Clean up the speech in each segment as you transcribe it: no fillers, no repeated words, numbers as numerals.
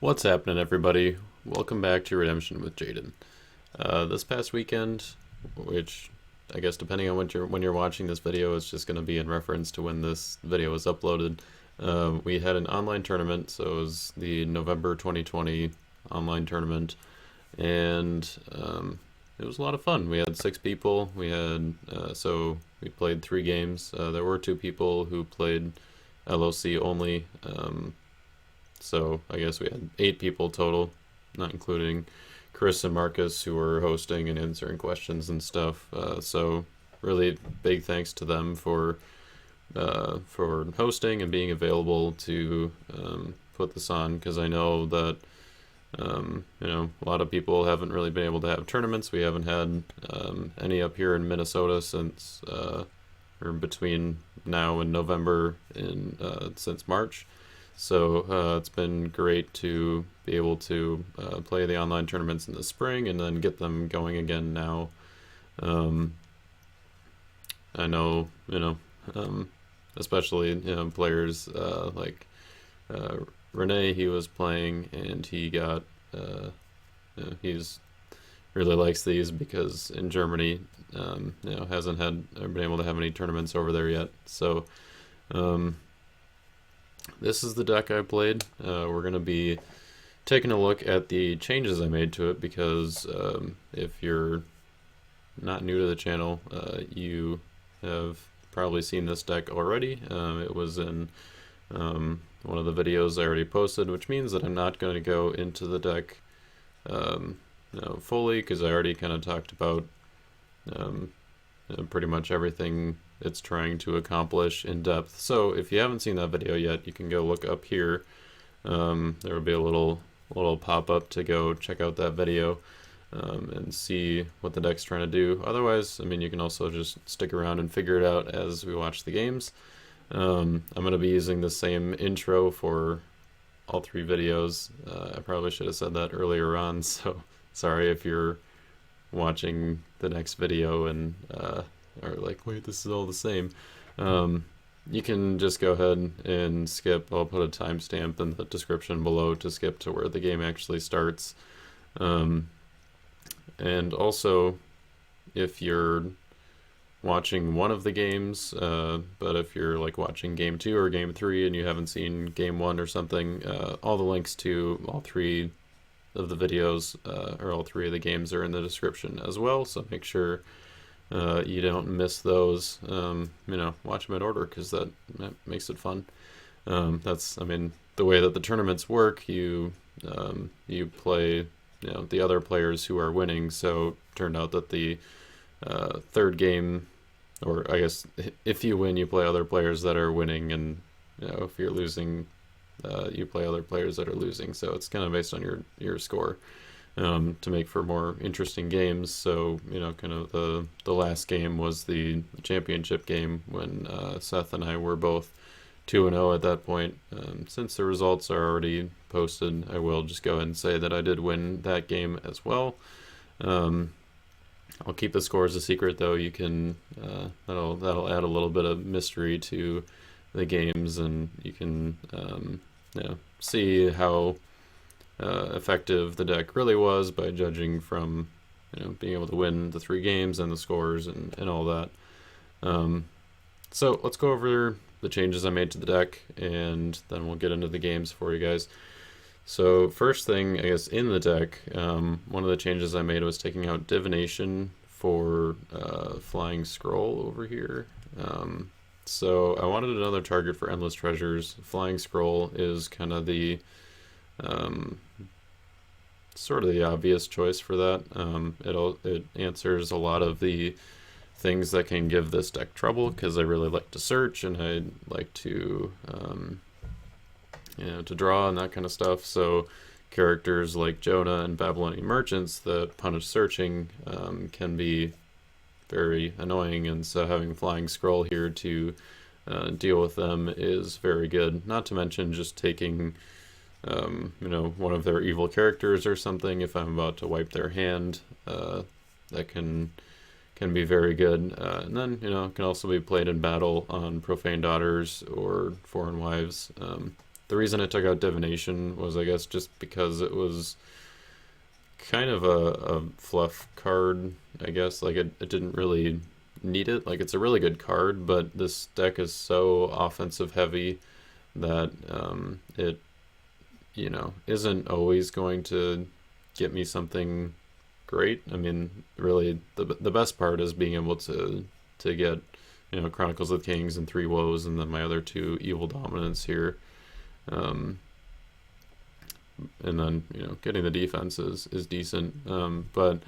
What's happening, everybody? Welcome back to Redemption with Jaden. This past weekend, which I guess depending on when you're watching this video, it's just going to be in reference to when this video was uploaded. We had an online tournament, so it was the November 2020 online tournament, and it was a lot of fun. We had 6 people. So we played 3 games. There were 2 people who played LOC only. So I guess we had 8 people total, not including Chris and Marcus, who were hosting and answering questions and stuff. So really big thanks to them for hosting and being available to put this on, because I know that a lot of people haven't really been able to have tournaments. We haven't had any up here in Minnesota since or between now and November since March. So it's been great to be able to play the online tournaments in the spring and then get them going again now. I know, especially players like Renee. He was playing and he got he's really likes these because in Germany hasn't been able to have any tournaments over there yet. So this is the deck I played. We're going to be taking a look at the changes I made to it, because if you're not new to the channel, you have probably seen this deck already. It was in one of the videos I already posted, which means that I'm not going to go into the deck fully, because I already kind of talked about pretty much everything it's trying to accomplish in depth. So if you haven't seen that video yet, you can go look up here. There will be a little pop-up to go check out that video and see what the deck's trying to do. Otherwise, you can also just stick around and figure it out as we watch the games. I'm going to be using the same intro for all 3 videos. I probably should have said that earlier on, so sorry if you're watching the next video and are like, wait, this is all the same. You can just go ahead and skip. I'll put a timestamp in the description below to skip to where the game actually starts. And also, if you're watching one of the games, but if you're like watching game 2 or game 3 and you haven't seen game 1 or something, all the links to all 3 of the videos or all 3 of the games are in the description as well, so make sure you don't miss those. Watch them in order, because that makes it fun. That's the way that the tournaments work. You play the other players who are winning. So it turned out that the third game, or I guess if you win, you play other players that are winning, and if you're losing, you play other players that are losing. So it's kind of based on your score. To make for more interesting games. So kind of the last game was the championship game when Seth and I were both 2-0 at that point. Since the results are already posted, I will just go ahead and say that I did win that game as well. I'll keep the scores a secret, though. You can that'll add a little bit of mystery to the games, and you can see how effective the deck really was by judging from being able to win the 3 games and the scores and all that. So let's go over the changes I made to the deck, and then we'll get into the games for you guys. So first thing, I guess, in the deck, one of the changes I made was taking out Divination for Flying Scroll over here. So I wanted another target for Endless Treasures. Flying Scroll is kind of the sort of the obvious choice for that. It answers a lot of the things that can give this deck trouble, because I really like to search and I like to to draw and that kind of stuff. So characters like Jonah and Babylonian merchants that punish searching can be very annoying, and so having Flying Scroll here to deal with them is very good. Not to mention just taking one of their evil characters or something if I'm about to wipe their hand. That can be very good. And then, it can also be played in battle on Profane Daughters or Foreign Wives. the reason I took out divination was, I guess, just because it was kind of a fluff card, I guess. Like it didn't really need it. Like it's a really good card, but this deck is so offensive heavy that it, isn't always going to get me something great. I mean, really, the best part is being able to get, Chronicles of Kings and Three Woes, and then my other two Evil Dominants here. Um, and then, getting the defense is decent. But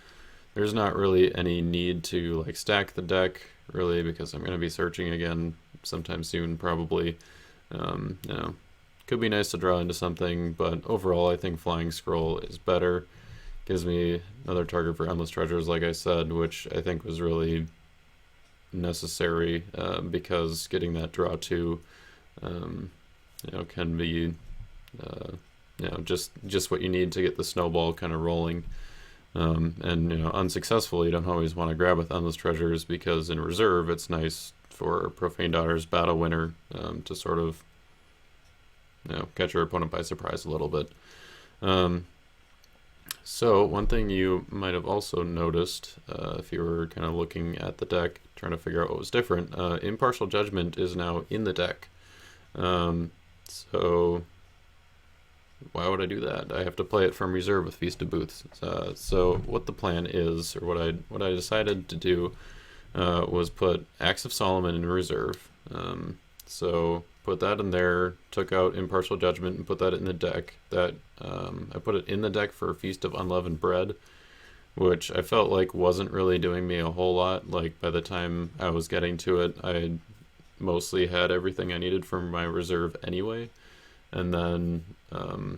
there's not really any need to like stack the deck, really, because I'm going to be searching again sometime soon, probably. Could be nice to draw into something, but overall I think Flying Scroll is better. Gives me another target for Endless Treasures, like I said, which I think was really necessary, because getting that draw 2 can be just what you need to get the snowball kind of rolling. And unsuccessful, you don't always want to grab with Endless Treasures, because in reserve it's nice for Profane Daughter's Battle Winner to sort of catch your opponent by surprise a little bit. So one thing you might have also noticed, if you were kind of looking at the deck, trying to figure out what was different, Impartial Judgment is now in the deck. So why would I do that? I have to play it from reserve with Feast of Booths. So what the plan is, or what I decided to do, was put Axe of Solomon in reserve. So put that in there, took out Impartial Judgment and put that in the deck. That I put it in the deck for Feast of Unleavened Bread, which I felt like wasn't really doing me a whole lot. Like by the time I was getting to it, I mostly had everything I needed from my reserve anyway. And then, I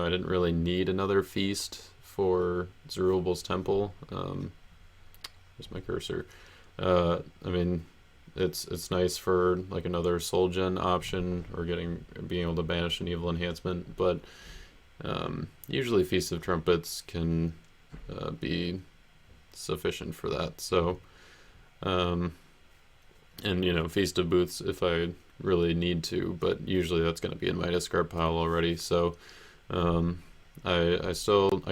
didn't really need another feast for Zerubbabel's Temple. Where's my cursor? I mean, it's nice for like another soul gen option, or being able to banish an evil enhancement, but usually Feast of Trumpets can be sufficient for that. So, and Feast of Booths if I really need to, but usually that's going to be in my discard pile already. So I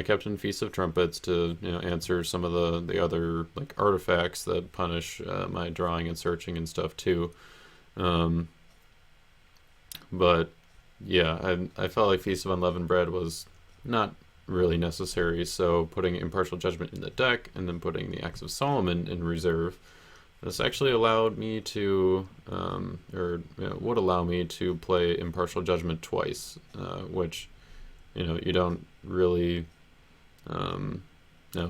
kept in Feast of Trumpets to answer some of the other like artifacts that punish my drawing and searching and stuff too. But yeah, I felt like Feast of Unleavened Bread was not really necessary, so putting Impartial Judgment in the deck and then putting the Axe of Solomon in reserve, this actually allowed me to, would allow me to play Impartial Judgment twice, which, you don't really,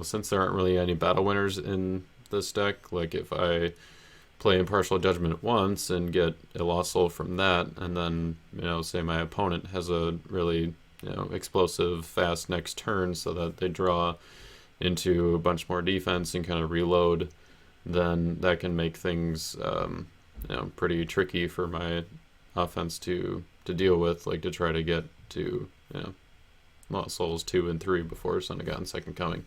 since there aren't really any battle winners in this deck, like if I play Impartial Judgment once and get a Lost Soul from that, and then, say my opponent has a really, explosive, fast next turn so that they draw into a bunch more defense and kind of reload, then that can make things pretty tricky for my offense to deal with, like to try to get to Lost Souls 2 and 3 before Son of God and Second Coming.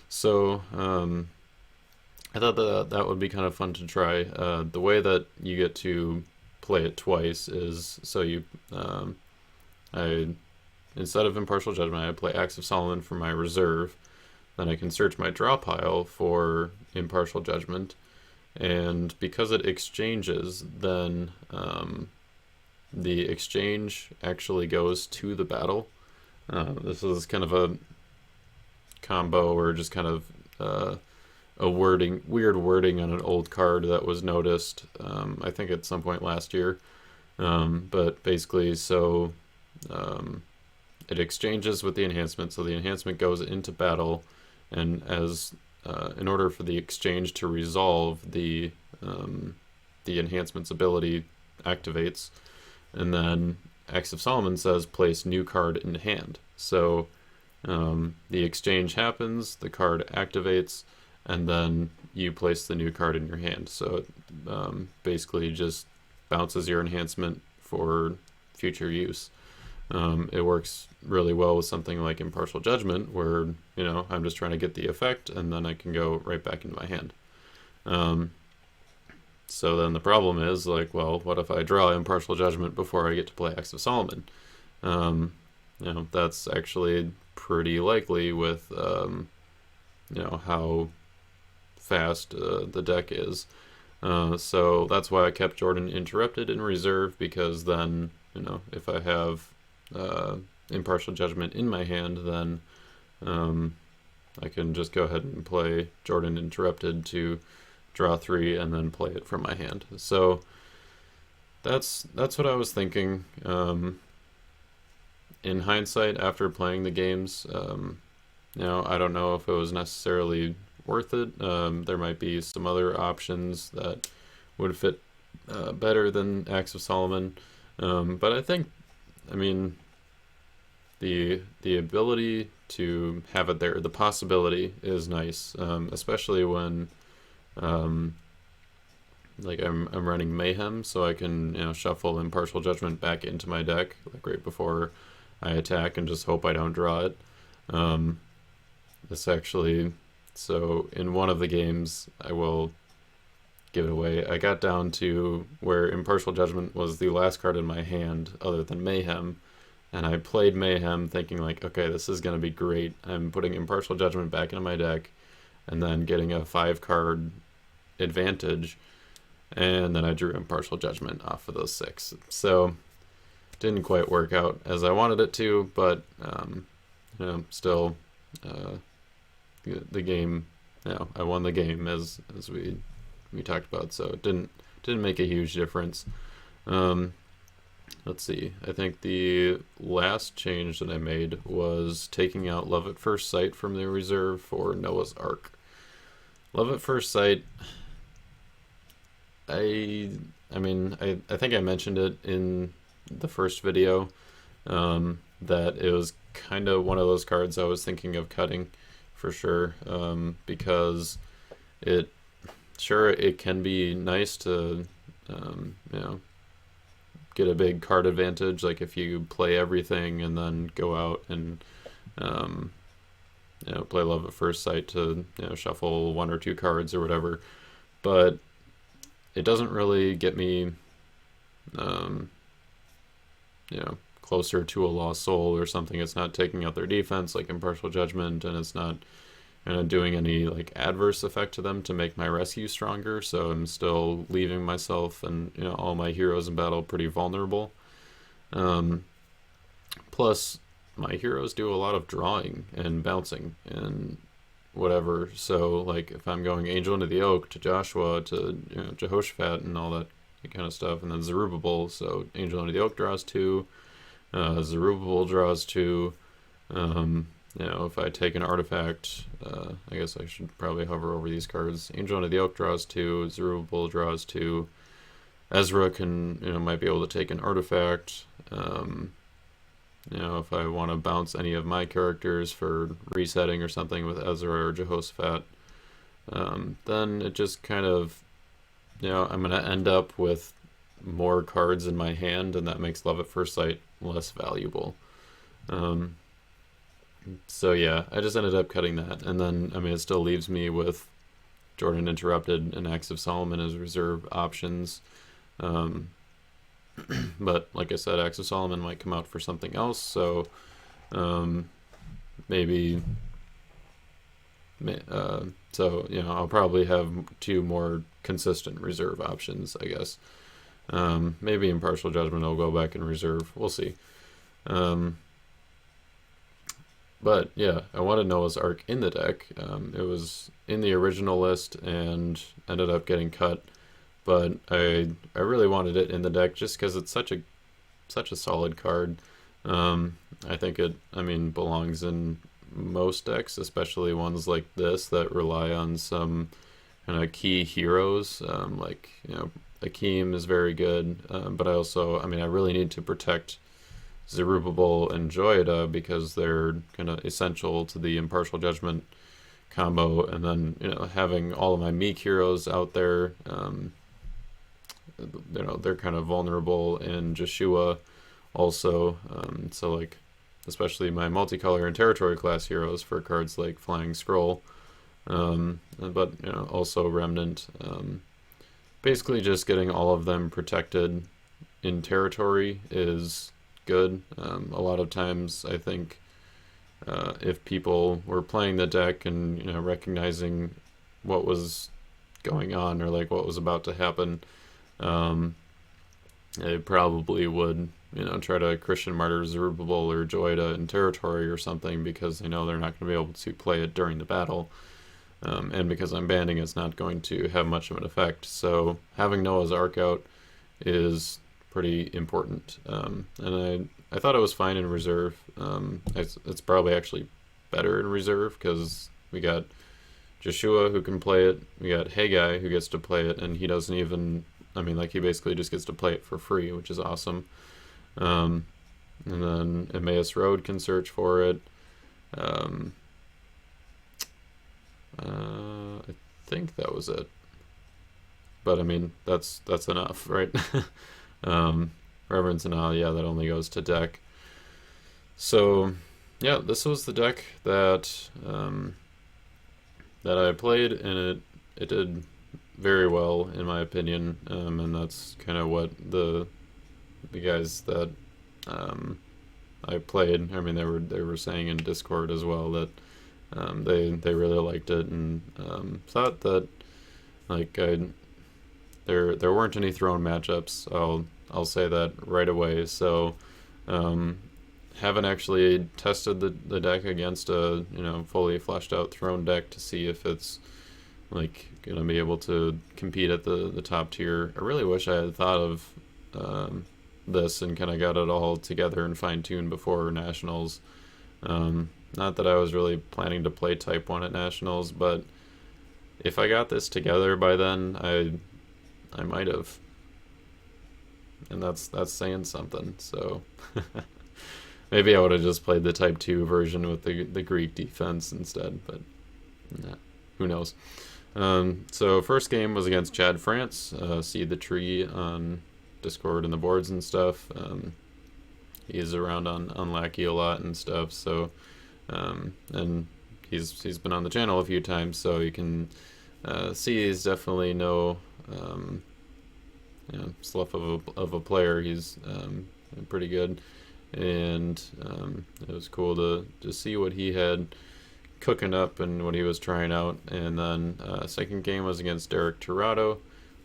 So I thought that would be kind of fun to try. The way that you get to play it twice is, so instead of Impartial Judgment, I play Axe of Solomon for my reserve. Then I can search my draw pile for Impartial Judgment, and because it exchanges, then the exchange actually goes to the battle. This is kind of a combo, or just kind of weird wording on an old card that was noticed, I think at some point last year. But basically, so it exchanges with the enhancement, so the enhancement goes into battle, and as in order for the exchange to resolve, the enhancement's ability activates, and then Axe of Solomon says place new card in hand. So the exchange happens, the card activates, and then you place the new card in your hand. So it basically just bounces your enhancement for future use. It works really well with something like Impartial Judgment, where I'm just trying to get the effect, and then I can go right back into my hand. So then the problem is, like, well, what if I draw Impartial Judgment before I get to play Axe of Solomon? That's actually pretty likely with how fast the deck is. So that's why I kept Jordan Interrupted in reserve, because then, if I have Impartial Judgment in my hand, then I can just go ahead and play Jordan Interrupted to draw 3 and then play it from my hand. So that's what I was thinking. In hindsight, after playing the games, I don't know if it was necessarily worth it. There might be some other options that would fit better than Acts of Solomon. But I mean, the ability to have it there, the possibility is nice, especially when like I'm running Mayhem, so I can shuffle Impartial Judgment back into my deck like right before I attack and just hope I don't draw it. This actually, so in one of the games, I will give it away. I got down to where Impartial Judgment was the last card in my hand other than Mayhem, and I played Mayhem thinking like, okay, this is going to be great. I'm putting Impartial Judgment back into my deck and then getting a 5-card advantage, and then I drew Impartial Judgment off of those 6. So didn't quite work out as I wanted it to, but still the game, I won the game as we talked about, so it didn't make a huge difference. Let's see, I think the last change that I made was taking out Love at First Sight from the reserve for Noah's Ark. Love at First Sight, I think I mentioned it in the first video, that it was kind of one of those cards I was thinking of cutting for sure, because it can be nice to get a big card advantage, like if you play everything and then go out and play Love at First Sight to shuffle 1 or 2 cards or whatever, but it doesn't really get me closer to a Lost Soul or something. It's not taking out their defense like Impartial Judgment, and it's not doing any like adverse effect to them to make my rescue stronger, so I'm still leaving myself and all my heroes in battle pretty vulnerable. Plus my heroes do a lot of drawing and bouncing and whatever, so like if I'm going Angel into the Oak to Joshua to Jehoshaphat and all that kind of stuff, and then Zerubbabel, so Angel into the Oak draws 2, Zerubbabel draws 2. If I take an artifact, I guess I should probably hover over these cards. Angel into the Oak draws 2, Zerubbabel draws 2. Ezra can, might be able to take an artifact. If I want to bounce any of my characters for resetting or something with Ezra or Jehoshaphat, then it just kind of, I'm going to end up with more cards in my hand, and that makes Love at First Sight less valuable. So yeah, I just ended up cutting that, and then it still leaves me with Jordan Interrupted and Acts of Solomon as reserve options. But like I said, Acts of Solomon might come out for something else, so maybe I'll probably have 2 more consistent reserve options, I guess. Maybe Impartial Judgment will go back in reserve. We'll see. But yeah, I wanted Noah's Ark in the deck. It was in the original list and ended up getting cut, but I really wanted it in the deck just because it's such a solid card. I think it belongs in most decks, especially ones like this that rely on some kind of key heroes. Akeem is very good, but I also I really need to protect Zerubbabel and Joiada because they're kind of essential to the Impartial Judgment combo, and then having all of my meek heroes out there, they're kind of vulnerable, and Joshua also, so like especially my multicolor and territory class heroes for cards like Flying Scroll, but also Remnant. Basically just getting all of them protected in territory is good. A lot of times, I think if people were playing the deck and recognizing what was going on or like what was about to happen, they probably would try to Christian Martyr Zerubbabel or Joida in territory or something, because they know they're not going to be able to play it during the battle. And because I'm banding, it's not going to have much of an effect. So having Noah's Ark out is pretty important. And I thought it was fine in reserve. It's probably actually better in reserve because we got Joshua who can play it. We got Haggai who gets to play it, and he doesn't even, he basically just gets to play it for free, which is awesome. And then Emmaus Road can search for it. I think that was it. But that's enough, right? Reverence and Awe, yeah, that only goes to deck. So, yeah, this was the deck that I played, and it did very well in my opinion. And that's kind of what the guys that I played, they were saying in Discord as well that they really liked it, and thought that there weren't any thrown matchups. I'll say that right away. So haven't actually tested the deck against a fully fleshed out throne deck to see if it's gonna be able to compete at the top tier. I really wish I had thought of this and kind of got it all together and fine-tuned before Nationals. Not that I was really planning to play Type 1 at Nationals, but if I got this together by then, I might have. And that's saying something, so maybe I would have just played the Type 2 version with the Greek defense instead, but nah, who knows. So first game was against Chad Frantz, Seed the Tree on Discord and the boards and stuff. He's around on Lackey a lot and stuff, so and he's been on the channel a few times, so you can see he's definitely no slough of a player. He's pretty good, and it was cool to see what he had cooking up and what he was trying out. And then second game was against Derek Tirado,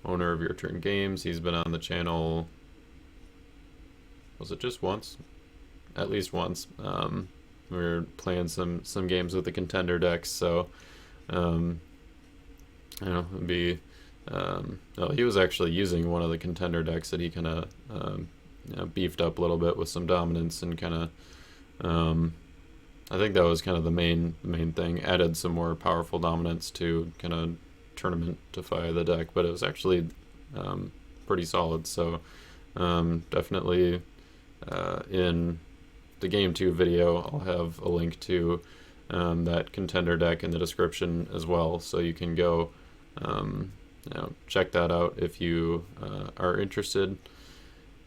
owner of Your Turn Games. He's been on the channel, was it just once? At least once. We were playing some games with the contender decks, so it'd be he was actually using one of the contender decks that he kind of beefed up a little bit with some dominance, and kind of I think that was kind of the main thing. Added some more powerful dominance to kind of tournamentify the deck, but it was actually pretty solid. So definitely in the Game 2 video, I'll have a link to that contender deck in the description as well, so you can go check that out if you are interested.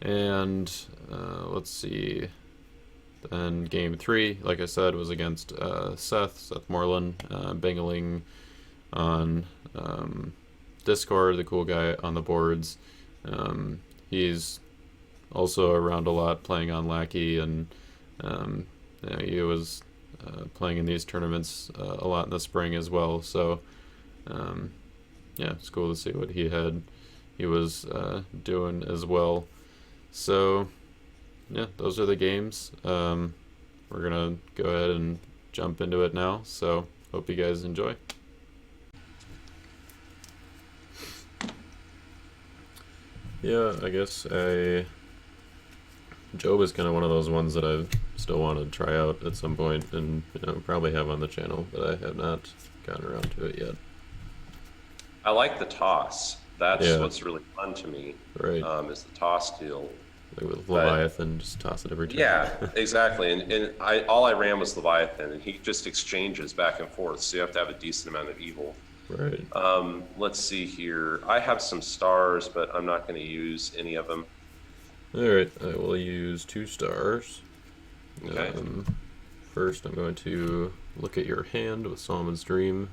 And let's see. Then Game 3, like I said, was against Seth Moreland, Bangling on Discord, the cool guy on the boards. He's also around a lot, playing on Lackey, and he was playing in these tournaments a lot in the spring as well. So it's cool to see what he was doing as well. So yeah, those are the games. We're gonna go ahead and jump into it now, so hope you guys enjoy. Yeah, I guess Job is kind of one of those ones that I still want to try out at some point, and probably have on the channel, but I have not gotten around to it yet. I like the toss. That's what's really fun to me. Right. Is the toss deal. Like with Leviathan, just toss it every time. Yeah, exactly. And all I ran was Leviathan, and he just exchanges back and forth, so you have to have a decent amount of evil. Right. Let's see here. I have some stars, but I'm not going to use any of them. Alright, I will use 2 stars. Okay. First, I'm going to look at your hand with Solomon's Dream,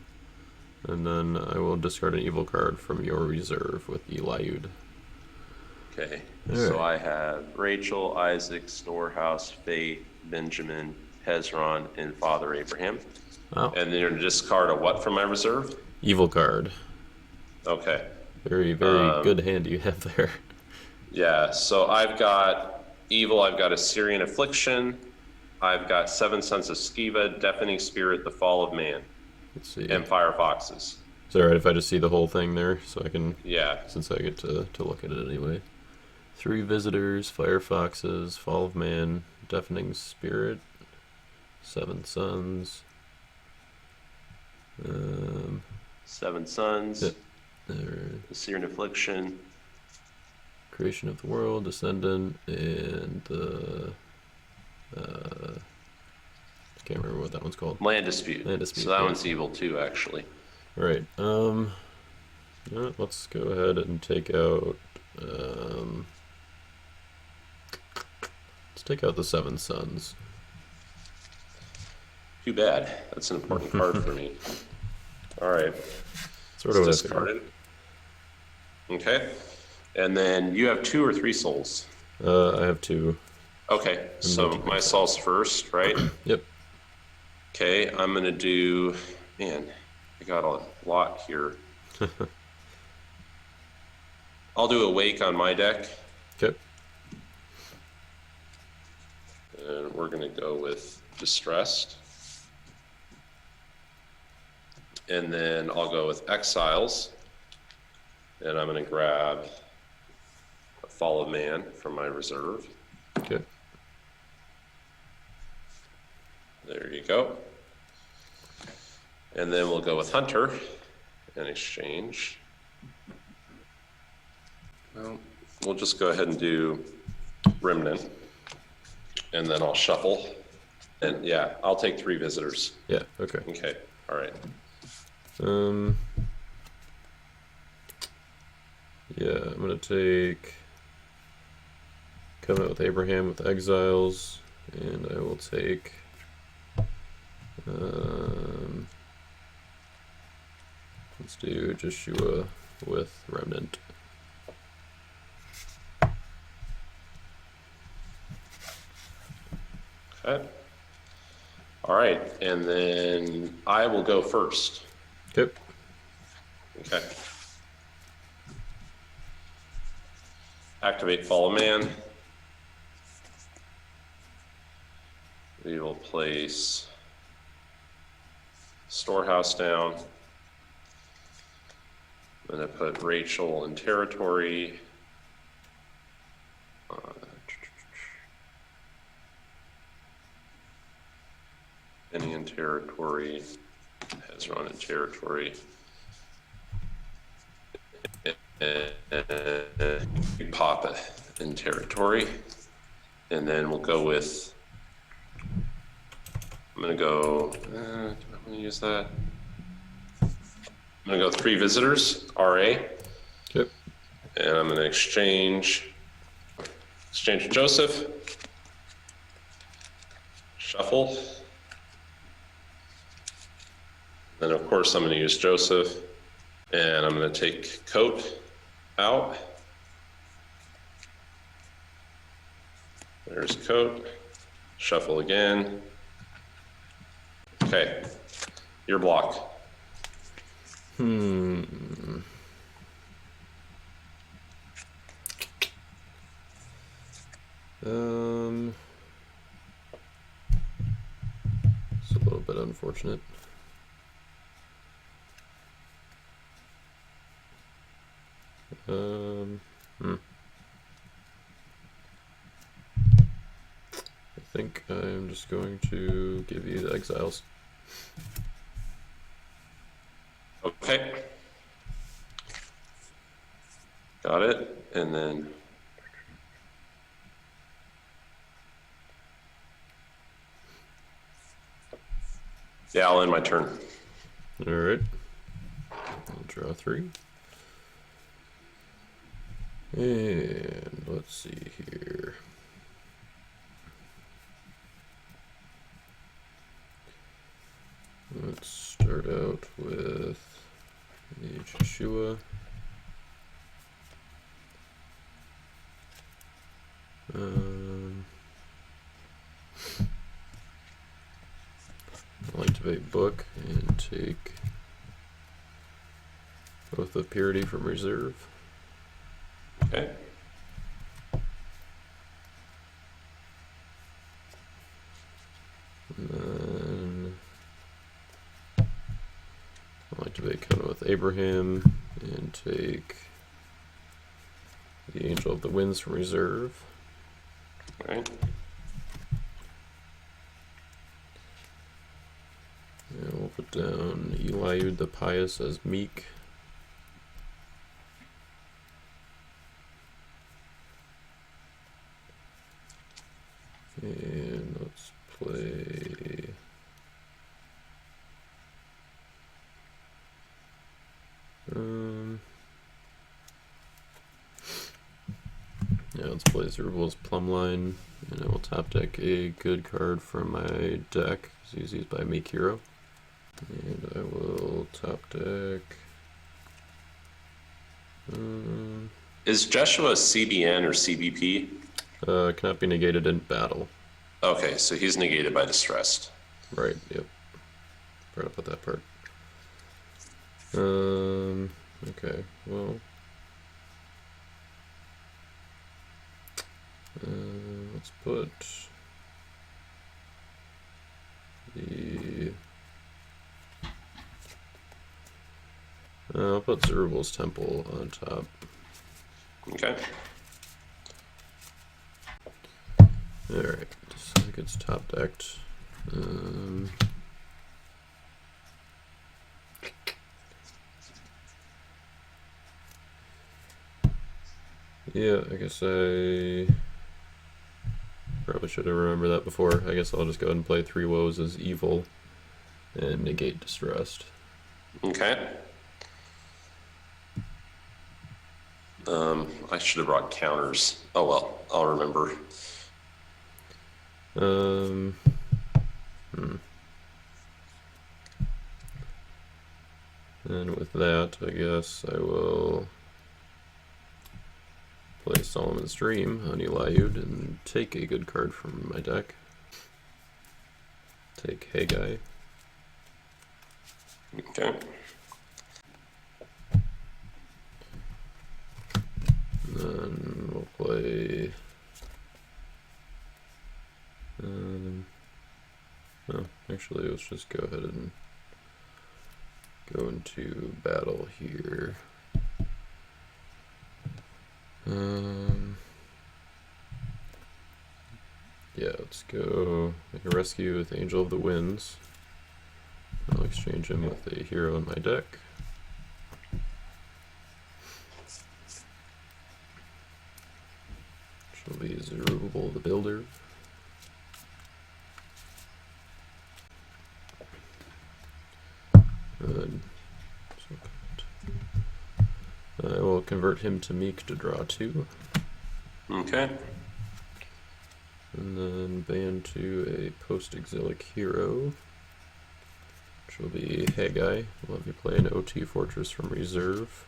and then I will discard an evil card from your reserve with Eliud. Okay, All so right. I have Rachel, Isaac, Storehouse, Faith, Benjamin, Hezron, and Father Abraham. Wow. And then you're going to discard a what from my reserve? Evil card. Okay. Very, very good hand you have there. Yeah, so I've got Evil, I've got Assyrian Affliction, I've got Seven Sons of Sceva, Deafening Spirit, The Fall of Man, Let's see. and Firefoxes. Is it alright if I just see the whole thing there so I can, Yeah. since I get to look at it anyway? 3 Visitors, Firefoxes, Fall of Man, Deafening Spirit, 7 Sons. Seven Sons, There, Assyrian Affliction, Creation of the World, Descendant, and the I can't remember what that one's called. Land Dispute. Land Dispute, So that yeah. one's evil too, actually. Right. Let's go ahead and take out. Let's take out the 7 Sons. Too bad. That's an important card for me. All right. Sort of It's what I figured. discarded. Okay. And then you have 2 or 3 souls. I have 2. Okay. So my soul's first, right? Yep. Okay. I'm going to do. Man, I got a lot here. I'll do Awake on my deck. Okay. And we're going to go with Distressed. And then I'll go with Exiles. And I'm going to grab a Fall of Man from my reserve. Okay. There you go. And then we'll go with Hunter in exchange. Well, we'll just go ahead and do Remnant. And then I'll shuffle. And yeah, I'll take 3 visitors. Yeah. Okay. Okay. All right. Yeah, I'm gonna take Covenant with Abraham with Exiles, and I will take let's do Joshua with Remnant. Okay. All right. And then I will go first. Okay. Okay. Activate Fall of Man. We will place Storehouse down. I'm going to put Rachel in territory. Penny in territory. Hezron in territory. And Papa in territory. And then we'll go with, I'm going to go, do I want to use that? I'm going to go 3 visitors, RA. Yep. And I'm going to exchange with Joseph. Shuffle. Then of course I'm going to use Joseph. And I'm going to take Coat out. There's Coat. Shuffle again. Okay. Your block. It's a little bit unfortunate. I think I'm just going to give you the Exiles. Okay. Got it. And then yeah, I'll end my turn. All right. I'll draw 3. And let's see here. Let's start out with the Joshua. I'll activate book and take both of purity from reserve. Okay. And then I'll activate Covenant with Abraham and take the Angel of the Winds from reserve. Right. And we'll put down Eliud the Pious as Meek. And let's play yeah, let's play Zerubbabel's Plumline, and I will top deck a good card from my deck, because he's used by Meek Hero. And I will top deck Is Joshua CBN or CBP? cannot be negated in battle. Okay, so he's negated by distressed. Right, yep. Forgot about that part. Okay, well. Let's put the... I'll put Zerubbabel's Temple on top. Okay. Alright, so I think it's top decked. Yeah, I guess I probably should have remembered that before. I guess I'll just go ahead and play 3 woes as evil and negate distressed. Okay. I should have brought counters. Oh well, I'll remember. And with that, I guess I will play Solomon's Dream on Eliud and take a good card from my deck. Take Haggai. Okay. And then we'll play... oh, actually, let's just go ahead and go into battle here. Yeah, let's go make a rescue with Angel of the Winds. I'll exchange him with a hero in my deck. Which will be Zerubbabel the Builder. I will convert him to Meek to draw 2. Okay. And then ban to a post-exilic hero, which will be Haggai. We'll have you play an OT Fortress from reserve.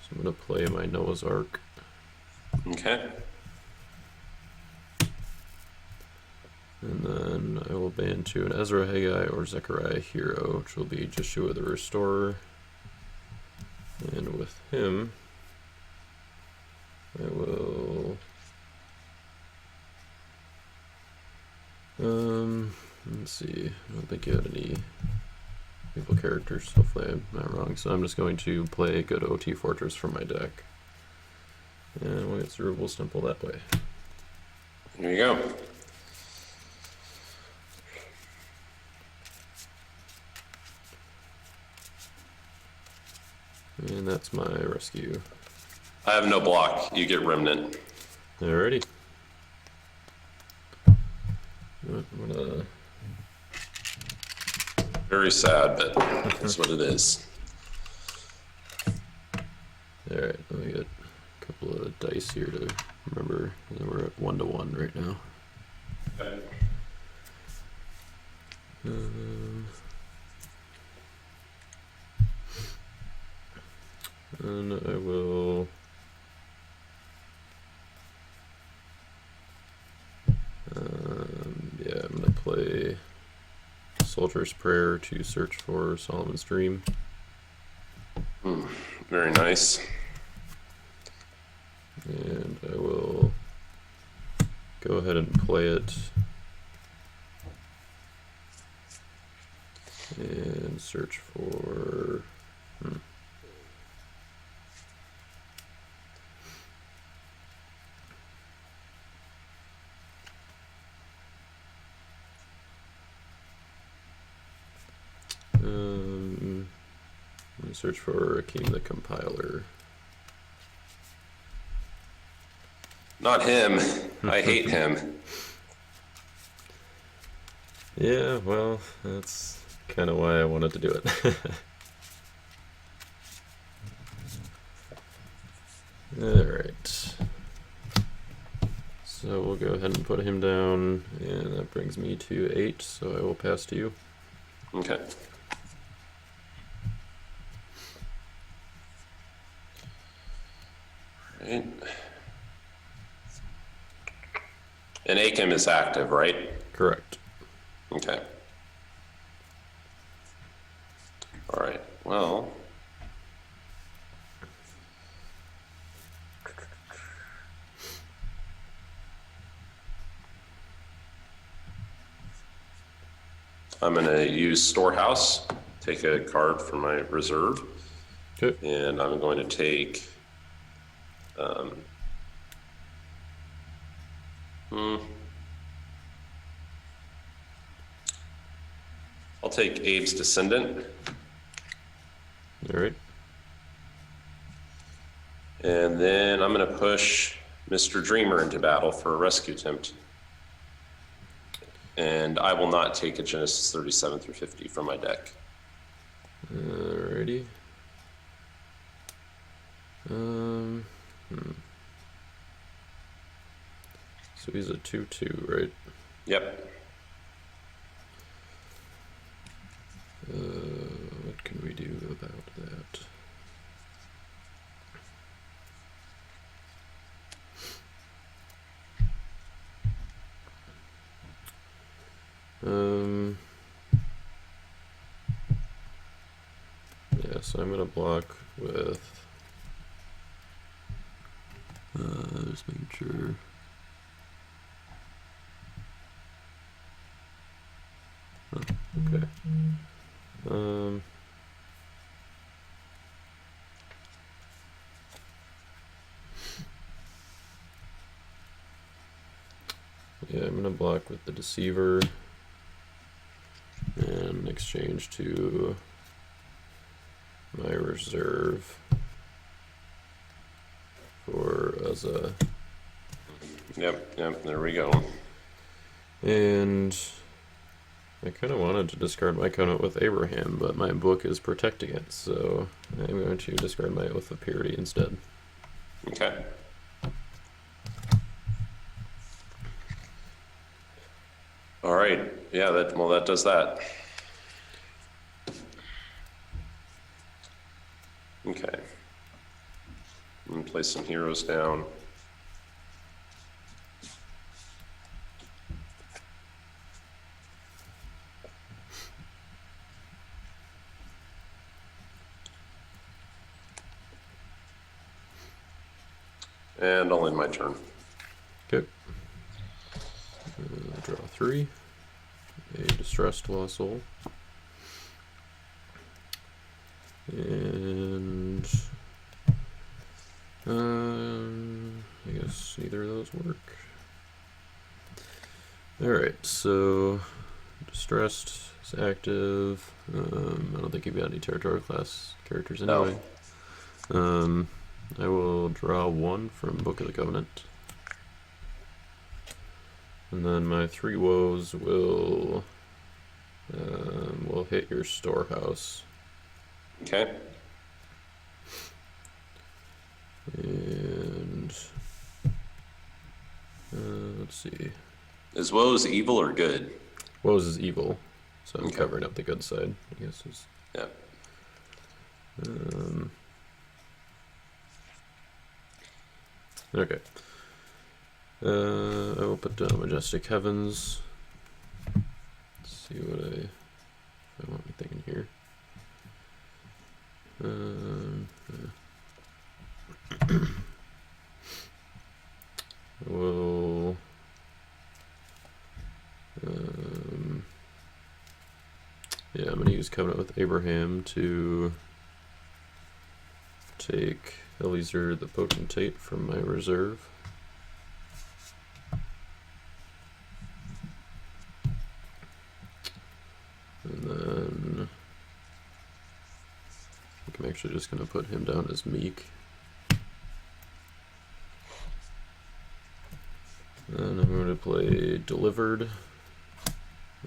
So I'm going to play my Noah's Ark. Okay. And then I will ban to an Ezra Haggai or Zechariah hero, which will be Joshua the Restorer. And with him, I will... let's see, I don't think you had any evil characters, hopefully I'm not wrong, so I'm just going to play a good OT Fortress from my deck. And we'll get Zerubbabel's Temple that way. There you go. And that's my rescue. I have no block. You get Remnant. Alrighty. I'm gonna... Very sad, but that's what it is. Alright, let me get a couple of dice here to remember that we're at 1-1 right now. Okay. And I will Soldier's Prayer to search for Solomon's Dream. Very nice. And I will go ahead and play it. And search for... Let me search for Akeem the Compiler. Not him. I hate him. Yeah, well, that's kind of why I wanted to do it. Alright. So we'll go ahead and put him down, and that brings me to 8, so I will pass to you. Okay. Right. And Akim is active, right? Correct. Okay. All right. Well. I'm going to use Storehouse, take a card from my reserve, Okay. and I'm going to take I'll take Abe's Descendant. All right. And then I'm going to push Mr. Dreamer into battle for a rescue attempt. And I will not take a Genesis 37 through 50 from my deck. Alrighty. So he's a 2/2, right? Yep. What can we do about that? Yeah, so I'm gonna block with just making sure. Oh, okay. Yeah, I'm gonna block with the Deceiver and exchange to my reserve for Uzza. Yep, there we go. And I kind of wanted to discard my Covenant with Abraham, but my book is protecting it, so I'm going to discard my Oath of Purity instead. Okay. All right. Yeah, that does that. Okay. I'm gonna place some heroes down. And I'll end my turn. Okay. Draw 3. A Distressed Lost Soul. And I guess either of those work. Alright, so Distressed is active. I don't think you've got any territorial class characters anyway. No. I will draw 1 from Book of the Covenant. And then my 3 woes will hit your Storehouse. Okay. And let's see. Is woes evil or good? Woes is evil, so I'm Okay. covering up the good side, I guess. Yeah. Okay. I will put down Majestic Heavens. Let's see what I We'll yeah, I'm gonna use Covenant with Abraham to take Eliezer the Potentate from my reserve. And then I think I'm actually just gonna put him down as Meek. Then I'm going to play Delivered,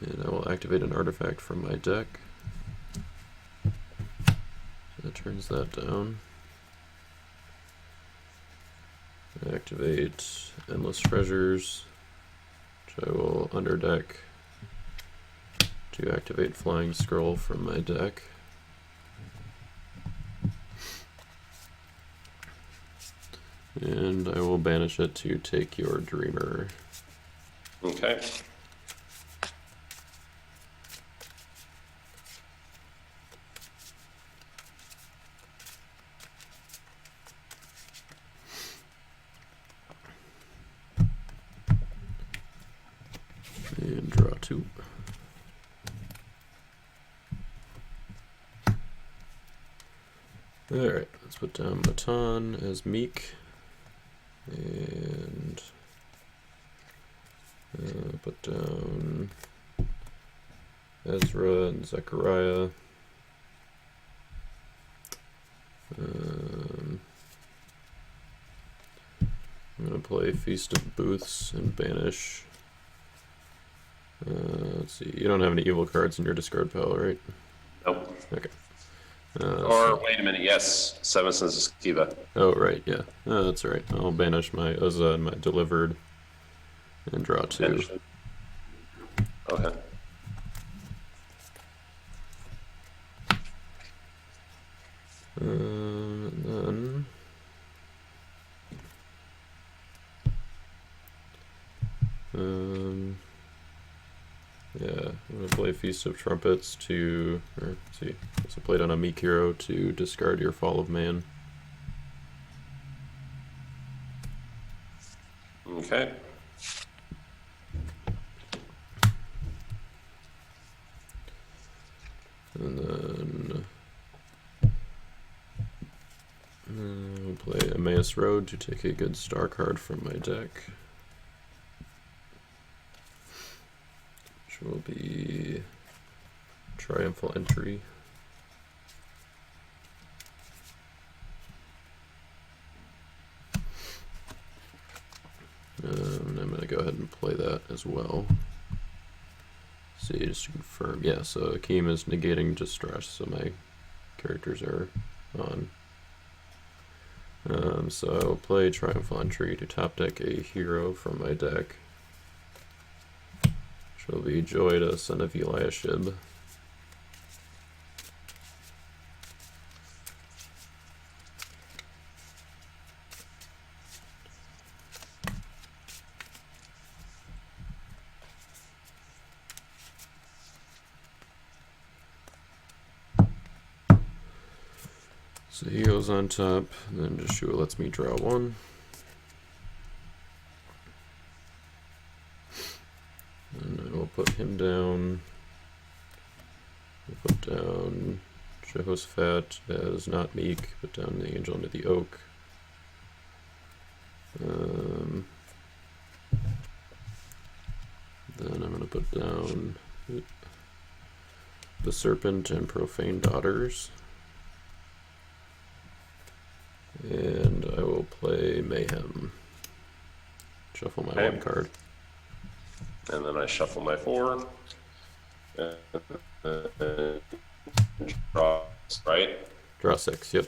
and I will activate an artifact from my deck. So that turns that down. I activate Endless Treasures, which I will underdeck to activate Flying Scroll from my deck. And I will banish it to take your Dreamer. Okay. And draw 2. Alright, let's put down Matan as Meek. And put down Ezra and Zechariah. I'm going to play Feast of Booths and banish. Let's see, you don't have any evil cards in your discard pile, right? Nope. Okay. Wait a minute, yes, 7 Sons of Sceva. Oh, right, yeah. That's right. I'll banish my Uzzah and my Delivered and draw 2. Okay. And then yeah, I'm gonna play Feast of Trumpets to, or let's see, so play it on a Meek hero to discard your Fall of Man. Okay. And then we'll play Emmaus Road to take a good star card from my deck, which will be Triumphal Entry. And I'm going to go ahead and play that as well. See, just to confirm. Yeah, so Akeem is negating Distress, so my characters are on. So I will play Triumphal Entry to top deck a hero from my deck, which will be Joida, son of Eliashib. So he goes on top, and then Joshua lets me draw 1. And I will put him down. We'll put down Jehoshaphat as not Meek, put down the Angel under the Oak. Then I'm going to put down the Serpent and Profane Daughters. And I will play Mayhem. Shuffle my 1 card. And then I shuffle my 4. And draw, right? Draw 6, yep.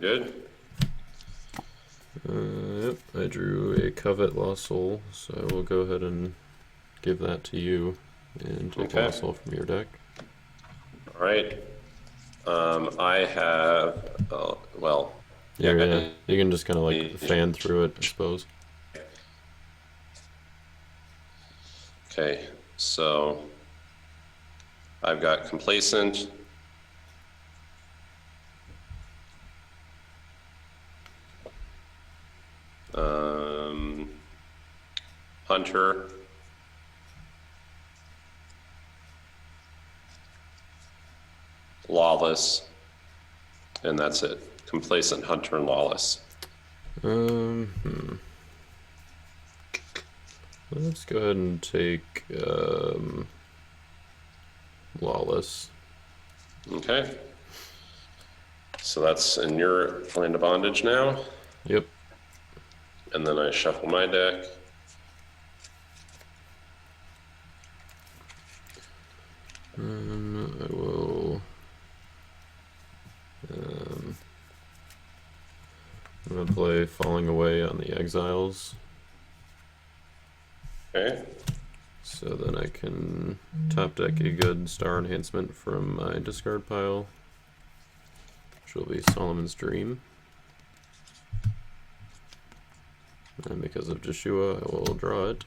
good. Yep, I drew a Covet Lost Soul, so I will go ahead and give that to you and take Okay. Lost Soul from your deck. All right. I have, well, Yeah, you can just kind of like fan through it, I suppose. Okay, so I've got Complacent, Hunter, Lawless, and that's it. Complacent, Hunter, and Lawless. Let's go ahead and take Lawless. Okay. So that's in your Land of Bondage now. Yep. And then I shuffle my deck. I will. I'm gonna play Falling Away on the Exiles. Okay. So then I can top deck a good star enhancement from my discard pile, which will be Solomon's Dream. And because of Joshua, I will draw it.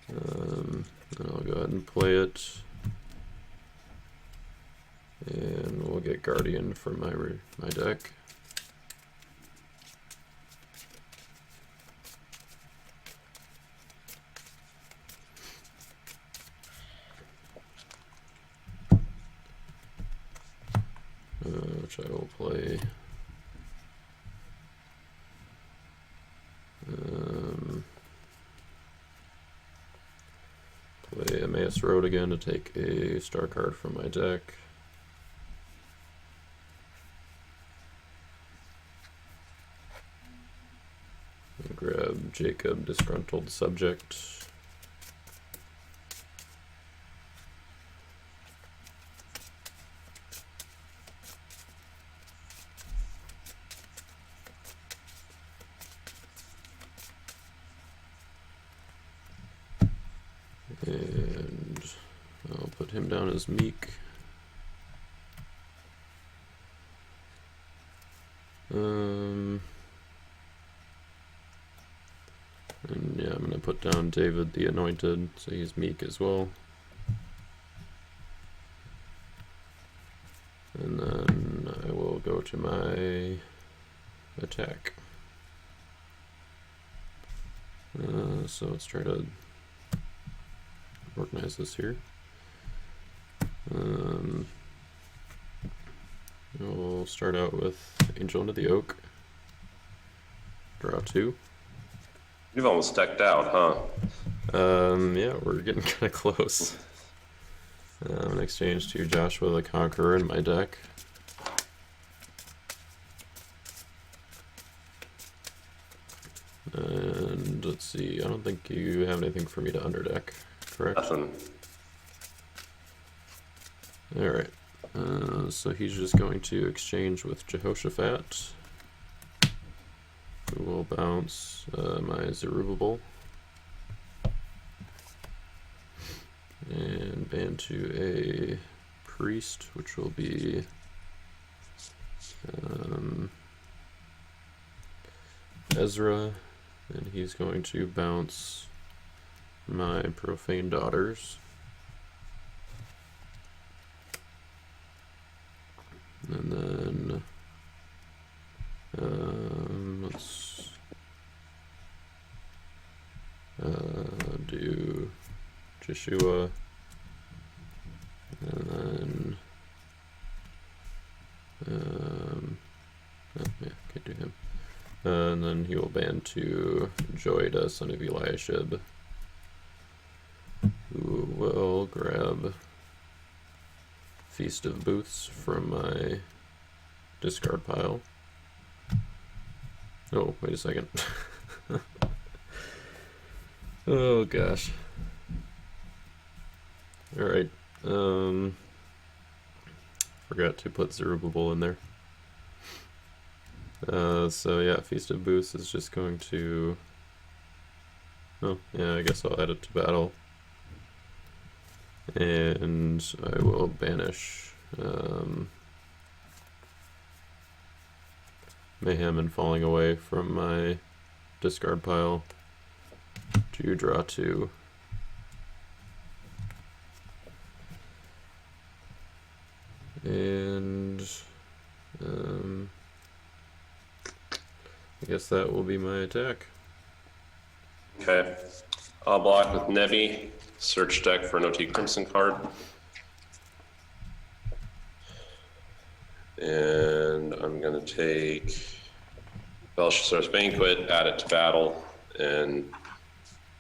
And I'll go ahead and play it. And we'll get Guardian from my deck. Which I will play. Play Emmaus Road again to take a star card from my deck. And grab Jacob, Disgruntled Subject. And I'll put him down as Meek. And yeah, I'm gonna put down David the Anointed, so he's Meek as well. And then I will go to my attack. So let's try to organize this here. We'll start out with Angel into the Oak. Draw 2. You've almost decked out, huh? Yeah, we're getting kind of close. In exchange to Joshua the Conqueror in my deck. And let's see, I don't think you have anything for me to underdeck, correct? Nothing. Alright, so he's just going to exchange with Jehoshaphat, who will bounce my Zerubbabel, and ban to a priest, which will be Ezra, and he's going to bounce my Profane Daughters. And then let's do Joshua, and then oh, yeah, can't do him. And then he will ban to Joida, son of Eliashib, who will grab Feast of Booths from my discard pile. Oh, wait a second. Oh gosh. Alright. forgot to put Zerubbabel in there. So yeah, Feast of Booths is just going to... Oh, yeah, I guess I'll add it to battle. And I will banish Mayhem and Falling Away from my discard pile to draw 2. And I guess that will be my attack. Okay. I'll block with Nevi. Search deck for an OT Crimson card. And I'm going to take Belshazzar's Banquet, add it to battle, and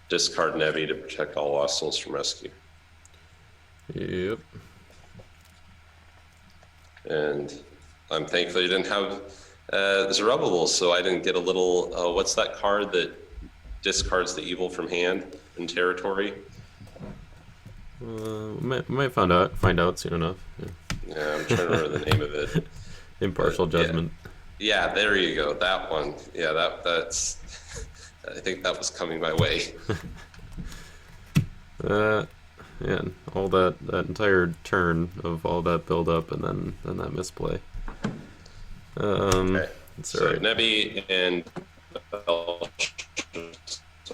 discard Nevi to protect all lost souls from rescue. Yep. And I'm thankful you didn't have Zerubbabel, so I didn't get a little, what's that card that discards the evil from hand in territory? Might find out soon enough. Yeah, I'm trying to remember the name of it. Impartial Judgment. Yeah, there you go. That one. Yeah, that's. I think that was coming my way. Yeah, all that entire turn of all that build up and then that misplay. Okay. So right. Nebi and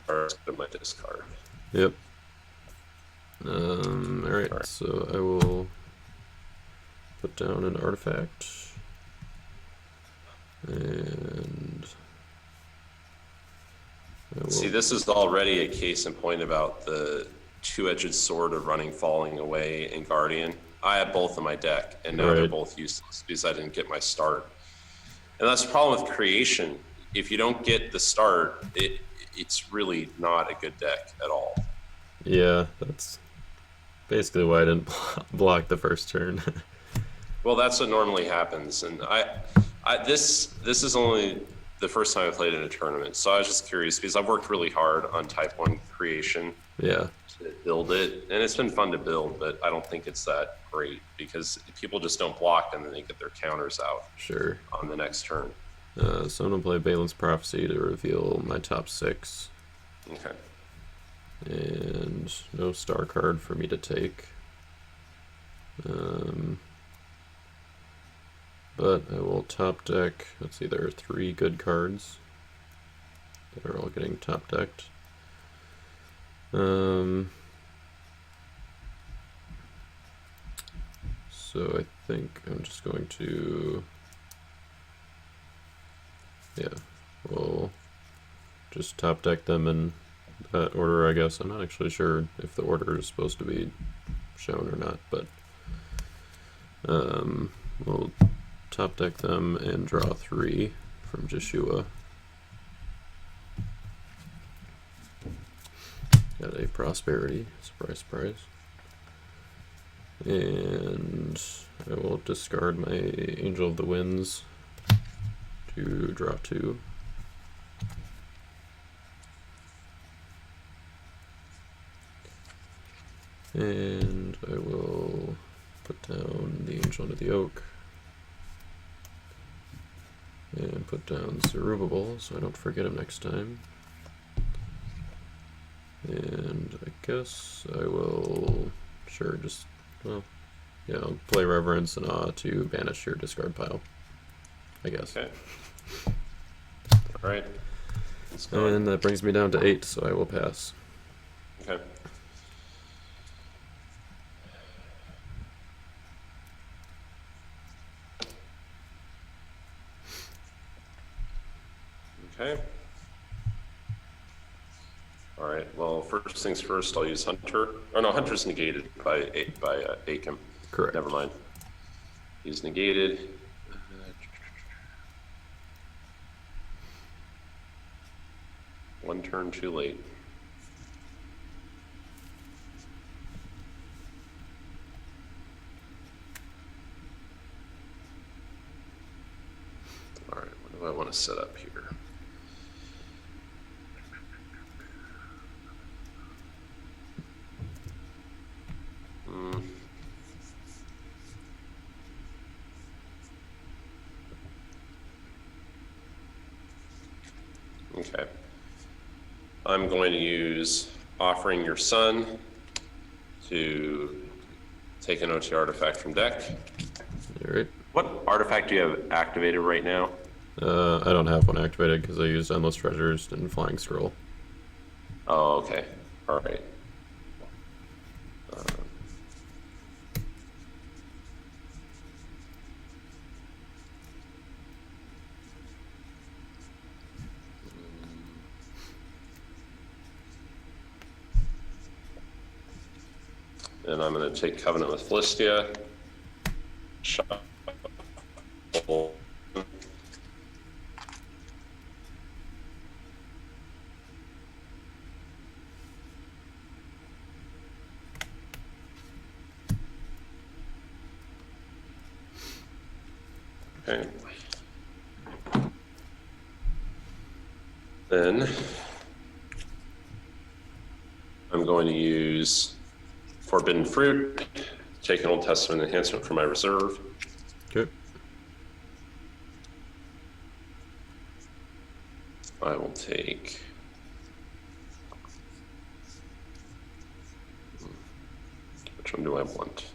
are my discard. Yep. Alright, so I will put down an artifact. And see, this is already a case in point about the two-edged sword of running, falling away, and guardian. I have both in my deck, and now they're both useless because I didn't get my start. And that's the problem with creation. If you don't get the start, it's really not a good deck at all. Yeah, that's basically why I didn't block the first turn. Well, that's what normally happens, and this is only the first time I played in a tournament, so I was just curious because I've worked really hard on Type 1 creation. Yeah. To build it, and it's been fun to build, but I don't think it's that great because people just don't block and then they get their counters out. Sure. On the next turn. So I'm gonna play Balin's Prophecy to reveal my top 6. Okay. And no star card for me to take. But I will top deck, let's see, there are 3 good cards that are all getting top decked. So I think I'm just going to, yeah, we'll just top deck them in that order, I guess. I'm not actually sure if the order is supposed to be shown or not, but we'll top deck them and draw 3 from Joshua. Got a Prosperity, surprise, surprise. And I will discard my Angel of the Winds to draw 2. And I will put down the Angel into the Oak. And put down Zerubbabel so I don't forget him next time. And I guess I will, sure, just, well, yeah, I'll play Reverence and Awe to banish your discard pile, I guess. Okay. Alright. And that brings me down to 8, so I will pass. Okay. Okay. All right. Well, first things first, I'll use Hunter. Oh no, Hunter's negated by Aiken. Correct. Never mind. He's negated. One turn too late. All right. What do I want to set up here? Okay. I'm going to use Offering Your Son to take an OT artifact from deck. All right. What artifact do you have activated right now? I don't have one activated because I used Endless Treasures and Flying Scroll. Oh, okay. All right. And I'm going to take Covenant with Philistia. Shuffle. Okay. Then I'm going to use Forbidden Fruit, take an Old Testament enhancement from my reserve. Okay. I will take which one do I want?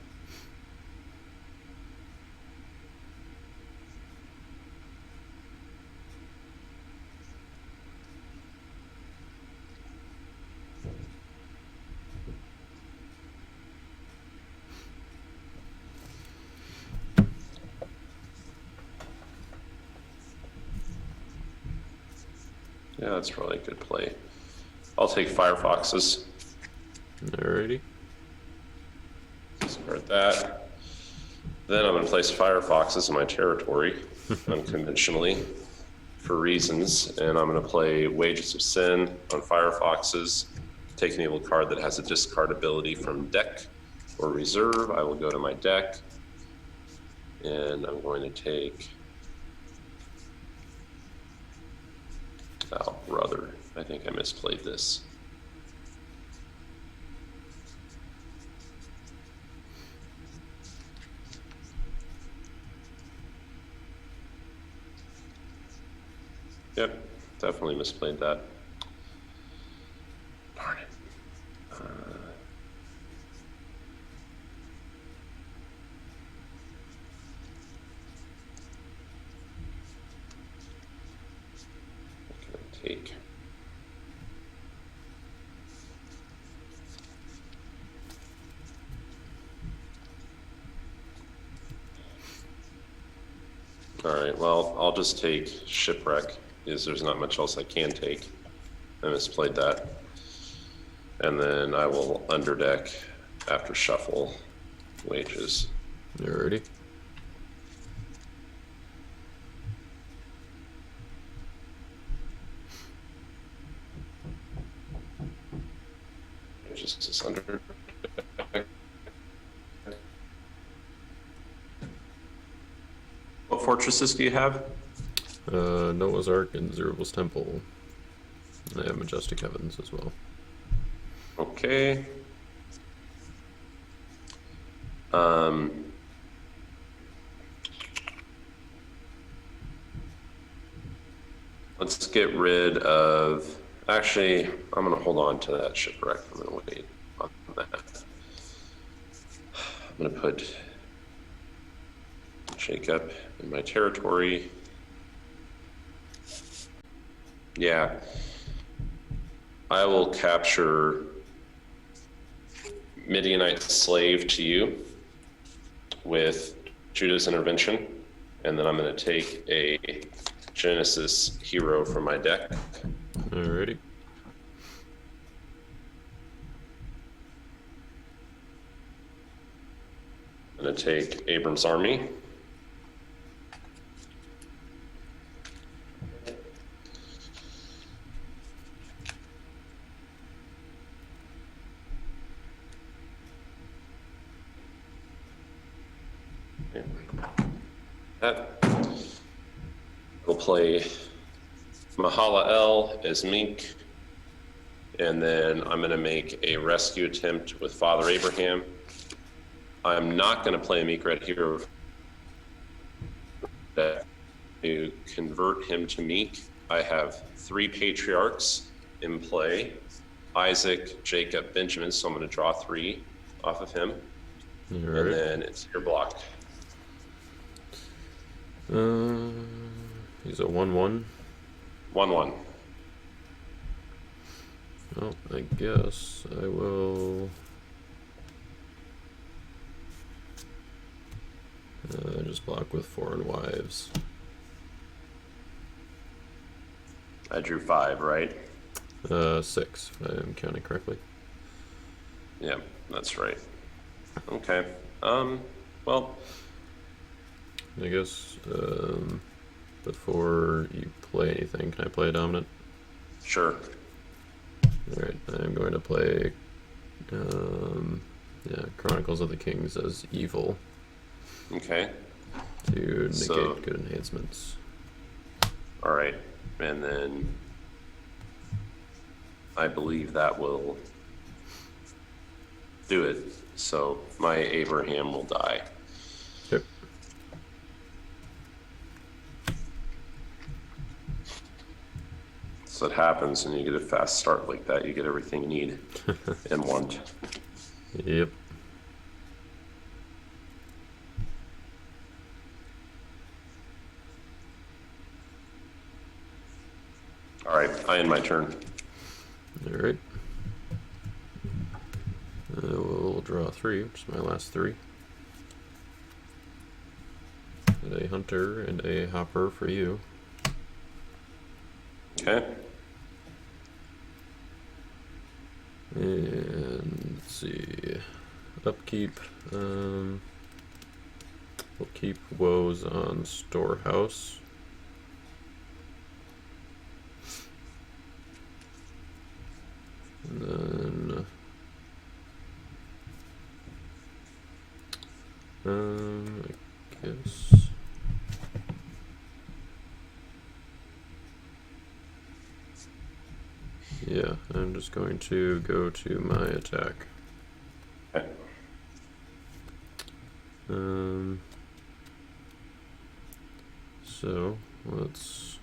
Yeah, that's probably a good play. I'll take Firefoxes. Alrighty. Discard that. Then I'm going to place Firefoxes in my territory, unconventionally, for reasons. And I'm going to play Wages of Sin on Firefoxes. Take an evil card that has a discard ability from deck or reserve. I will go to my deck. And I'm going to take... Oh, brother. I think I misplayed this. Yep, definitely misplayed that. Darn it. Take. All right, well, I'll just take Shipwreck, because there's not much else I can take. I misplayed that. And then I will underdeck after shuffle Wages. Alrighty. Just this under. What fortresses do you have? Noah's Ark and Zerubbabel's Temple. I have Majestic Heavens as well. Okay. Let's get rid of... Actually, I'm going to hold on to that Shipwreck. I'm going to wait on that. I'm going to put Shake Up in my territory. Yeah. I will capture Midianite Slave to you with Judah's Intervention, and then I'm going to take a Genesis Hero from my deck. Alrighty. I'm going to take Abram's Army. That will play Mahala El as Mink, and then I'm going to make a rescue attempt with Father Abraham. I'm not going to play a Meek Red Hero to convert him to Meek, I have 3 patriarchs in play. Isaac, Jacob, Benjamin. So I'm going to draw 3 off of him. All And right. then it's your block. He's a 1/1. 1/1. Well, I guess I will just block with foreign wives. I drew 5, right? 6, if I'm counting correctly. Yeah, that's right. Okay. Well, I guess before you play anything, can I play a dominant? sure. Alright, I'm going to play Chronicles of the Kings as evil Okay. to negate So- good enhancements. All right. And then I believe that will do it. So my Abraham will die. Yep. So it happens, and you get a fast start like that. You get everything you need and want. Yep. All right, I end my turn. Alright. We'll draw 3, which is my last 3. And a hunter and a hopper for you. Okay. And let's see. Upkeep. We'll keep woes on storehouse. And then I guess yeah, I'm just going to go to my attack. Okay. So let's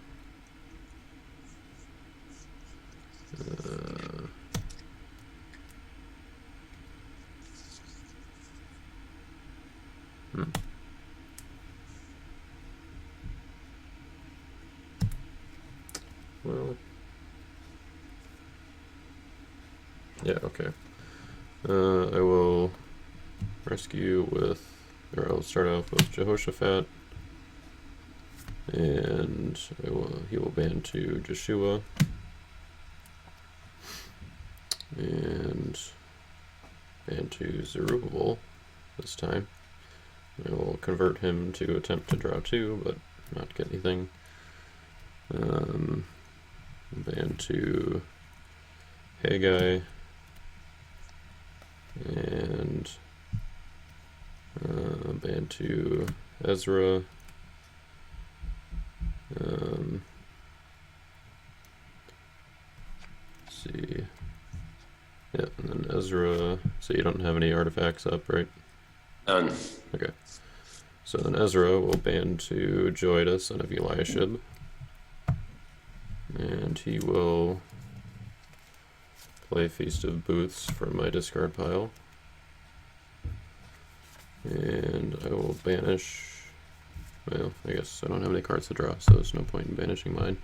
well, yeah, okay. I will rescue with, or I'll start off with Jehoshaphat, and he will ban to Joshua, and ban to Zerubbabel this time. I will convert him to attempt to draw 2, but not get anything. Ban to Haggai, and ban to Ezra. Let's see. Yeah, and then Ezra. So you don't have any artifacts up, right? Done. Okay. So then Ezra will ban to Joiada, son of Eliashib. And he will play Feast of Booths from my discard pile. And I will banish. Well, I guess I don't have any cards to draw, so there's no point in banishing mine.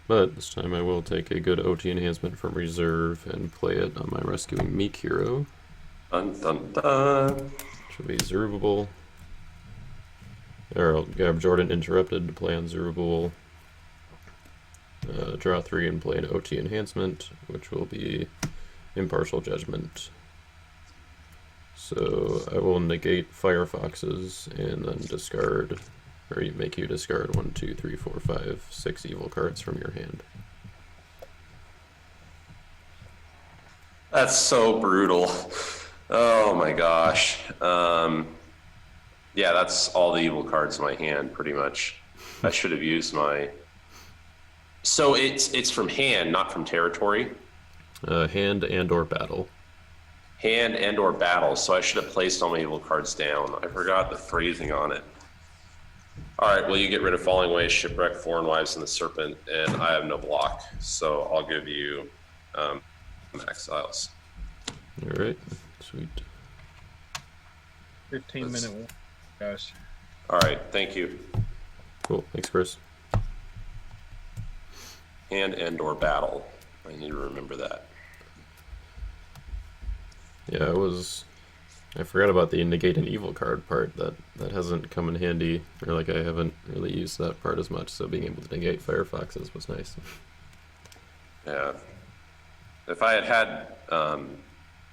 But this time I will take a good OT enhancement from reserve and play it on my rescuing Meek hero. Dun dun dun. Which will be Zerubbabel. Or I'll grab Jordan Interrupted to play on Zerubbabel. Draw 3 and play an OT enhancement, which will be Impartial Judgment. So I will negate Firefoxes and then discard, or make you discard 1, 2, 3, 4, 5, 6 evil cards from your hand. That's so brutal. Oh my gosh. Yeah, that's all the evil cards in my hand, pretty much. I should have used my. So it's from hand, not from territory. Hand and or battle. Hand and or battle. So I should have placed all my evil cards down. I forgot the phrasing on it. All right, well, you get rid of Falling Away, Shipwreck, Foreign Wives, and the Serpent, and I have no block, so I'll give you Exiles. All right, sweet. 15-minute warning, guys. All right, thank you. Cool, thanks, Chris. And/or battle. I need to remember that. Yeah, I forgot about the negate an evil card part. That hasn't come in handy, or like I haven't really used that part as much. So being able to negate Firefoxes was nice. Yeah. If I had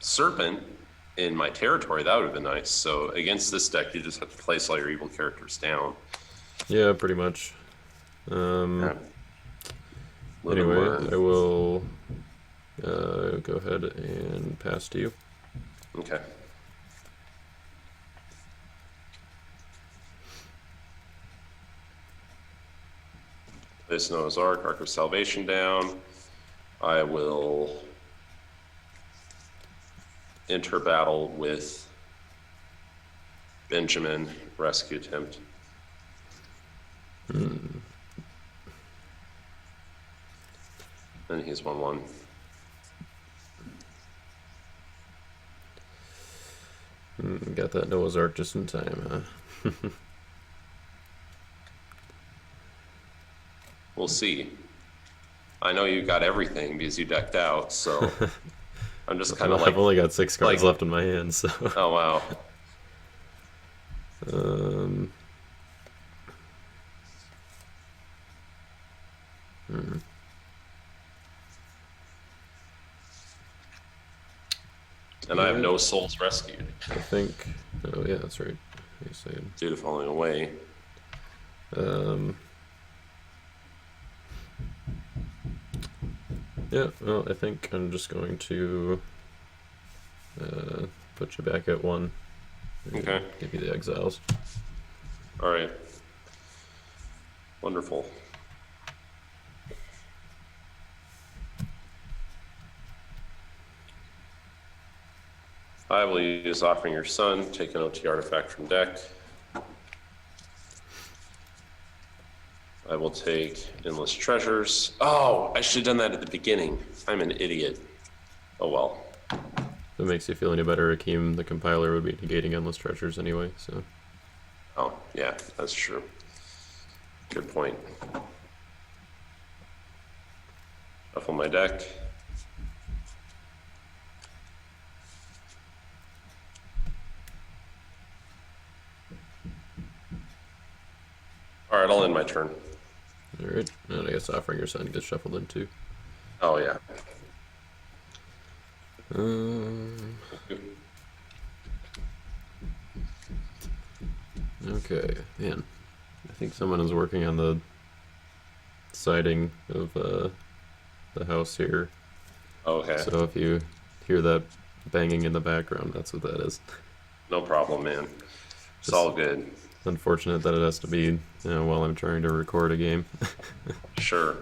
Serpent in my territory, that would have been nice. So against this deck, you just have to place all your evil characters down. Yeah, pretty much. Yeah. Anyway, I will go ahead and pass to you. Okay. Place Noah's Ark, Ark of Salvation down. I will enter battle with Benjamin, rescue attempt. And he's 1/1. Got that Noah's Ark just in time, huh? We'll see. I know you got everything because you decked out, so I'm just kind of like... I've only got 6 cards left in my hand, so... Oh, wow. And I have no souls rescued. I think... Oh, yeah, that's right. Due to Falling Away. Yeah, well, I think I'm just going to put you back at 1. Okay. Give you the Exiles. All right. Wonderful. I will use Offering Your Son, take an OT artifact from deck. I will take Endless Treasures. Oh, I should have done that at the beginning. I'm an idiot. Oh well. If it makes you feel any better, Akeem, the compiler, would be negating Endless Treasures anyway, so... Oh, yeah, that's true. Good point. Shuffle my deck. All right, I'll end my turn. Alright, and I guess Offering Your Son gets shuffled in too. Oh, yeah. Okay, man. I think someone is working on the siding of the house here. Okay. So if you hear that banging in the background, that's what that is. No problem, man. It's all good. Unfortunate that it has to be, while I'm trying to record a game. Sure.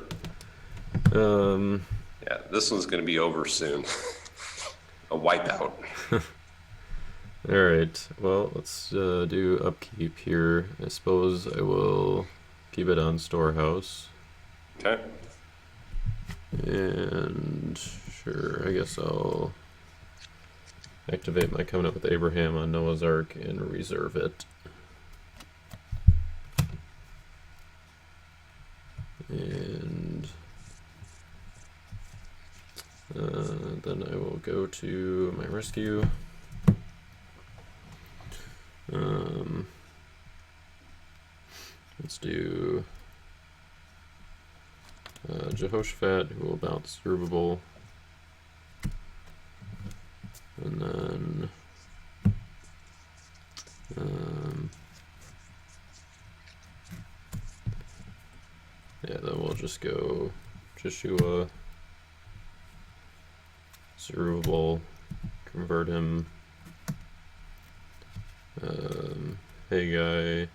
Yeah, this one's going to be over soon. A wipeout. Alright, well, let's do upkeep here. I suppose I will keep it on Storehouse. Okay. And sure, I guess I'll activate my Covenant with Abraham on Noah's Ark and reserve it. And then I will go to my rescue. Let's do Jehoshaphat, who will bounce Zerubbabel. And then yeah, then we'll just go Joshua, Zerubbabel, convert him, Haggai,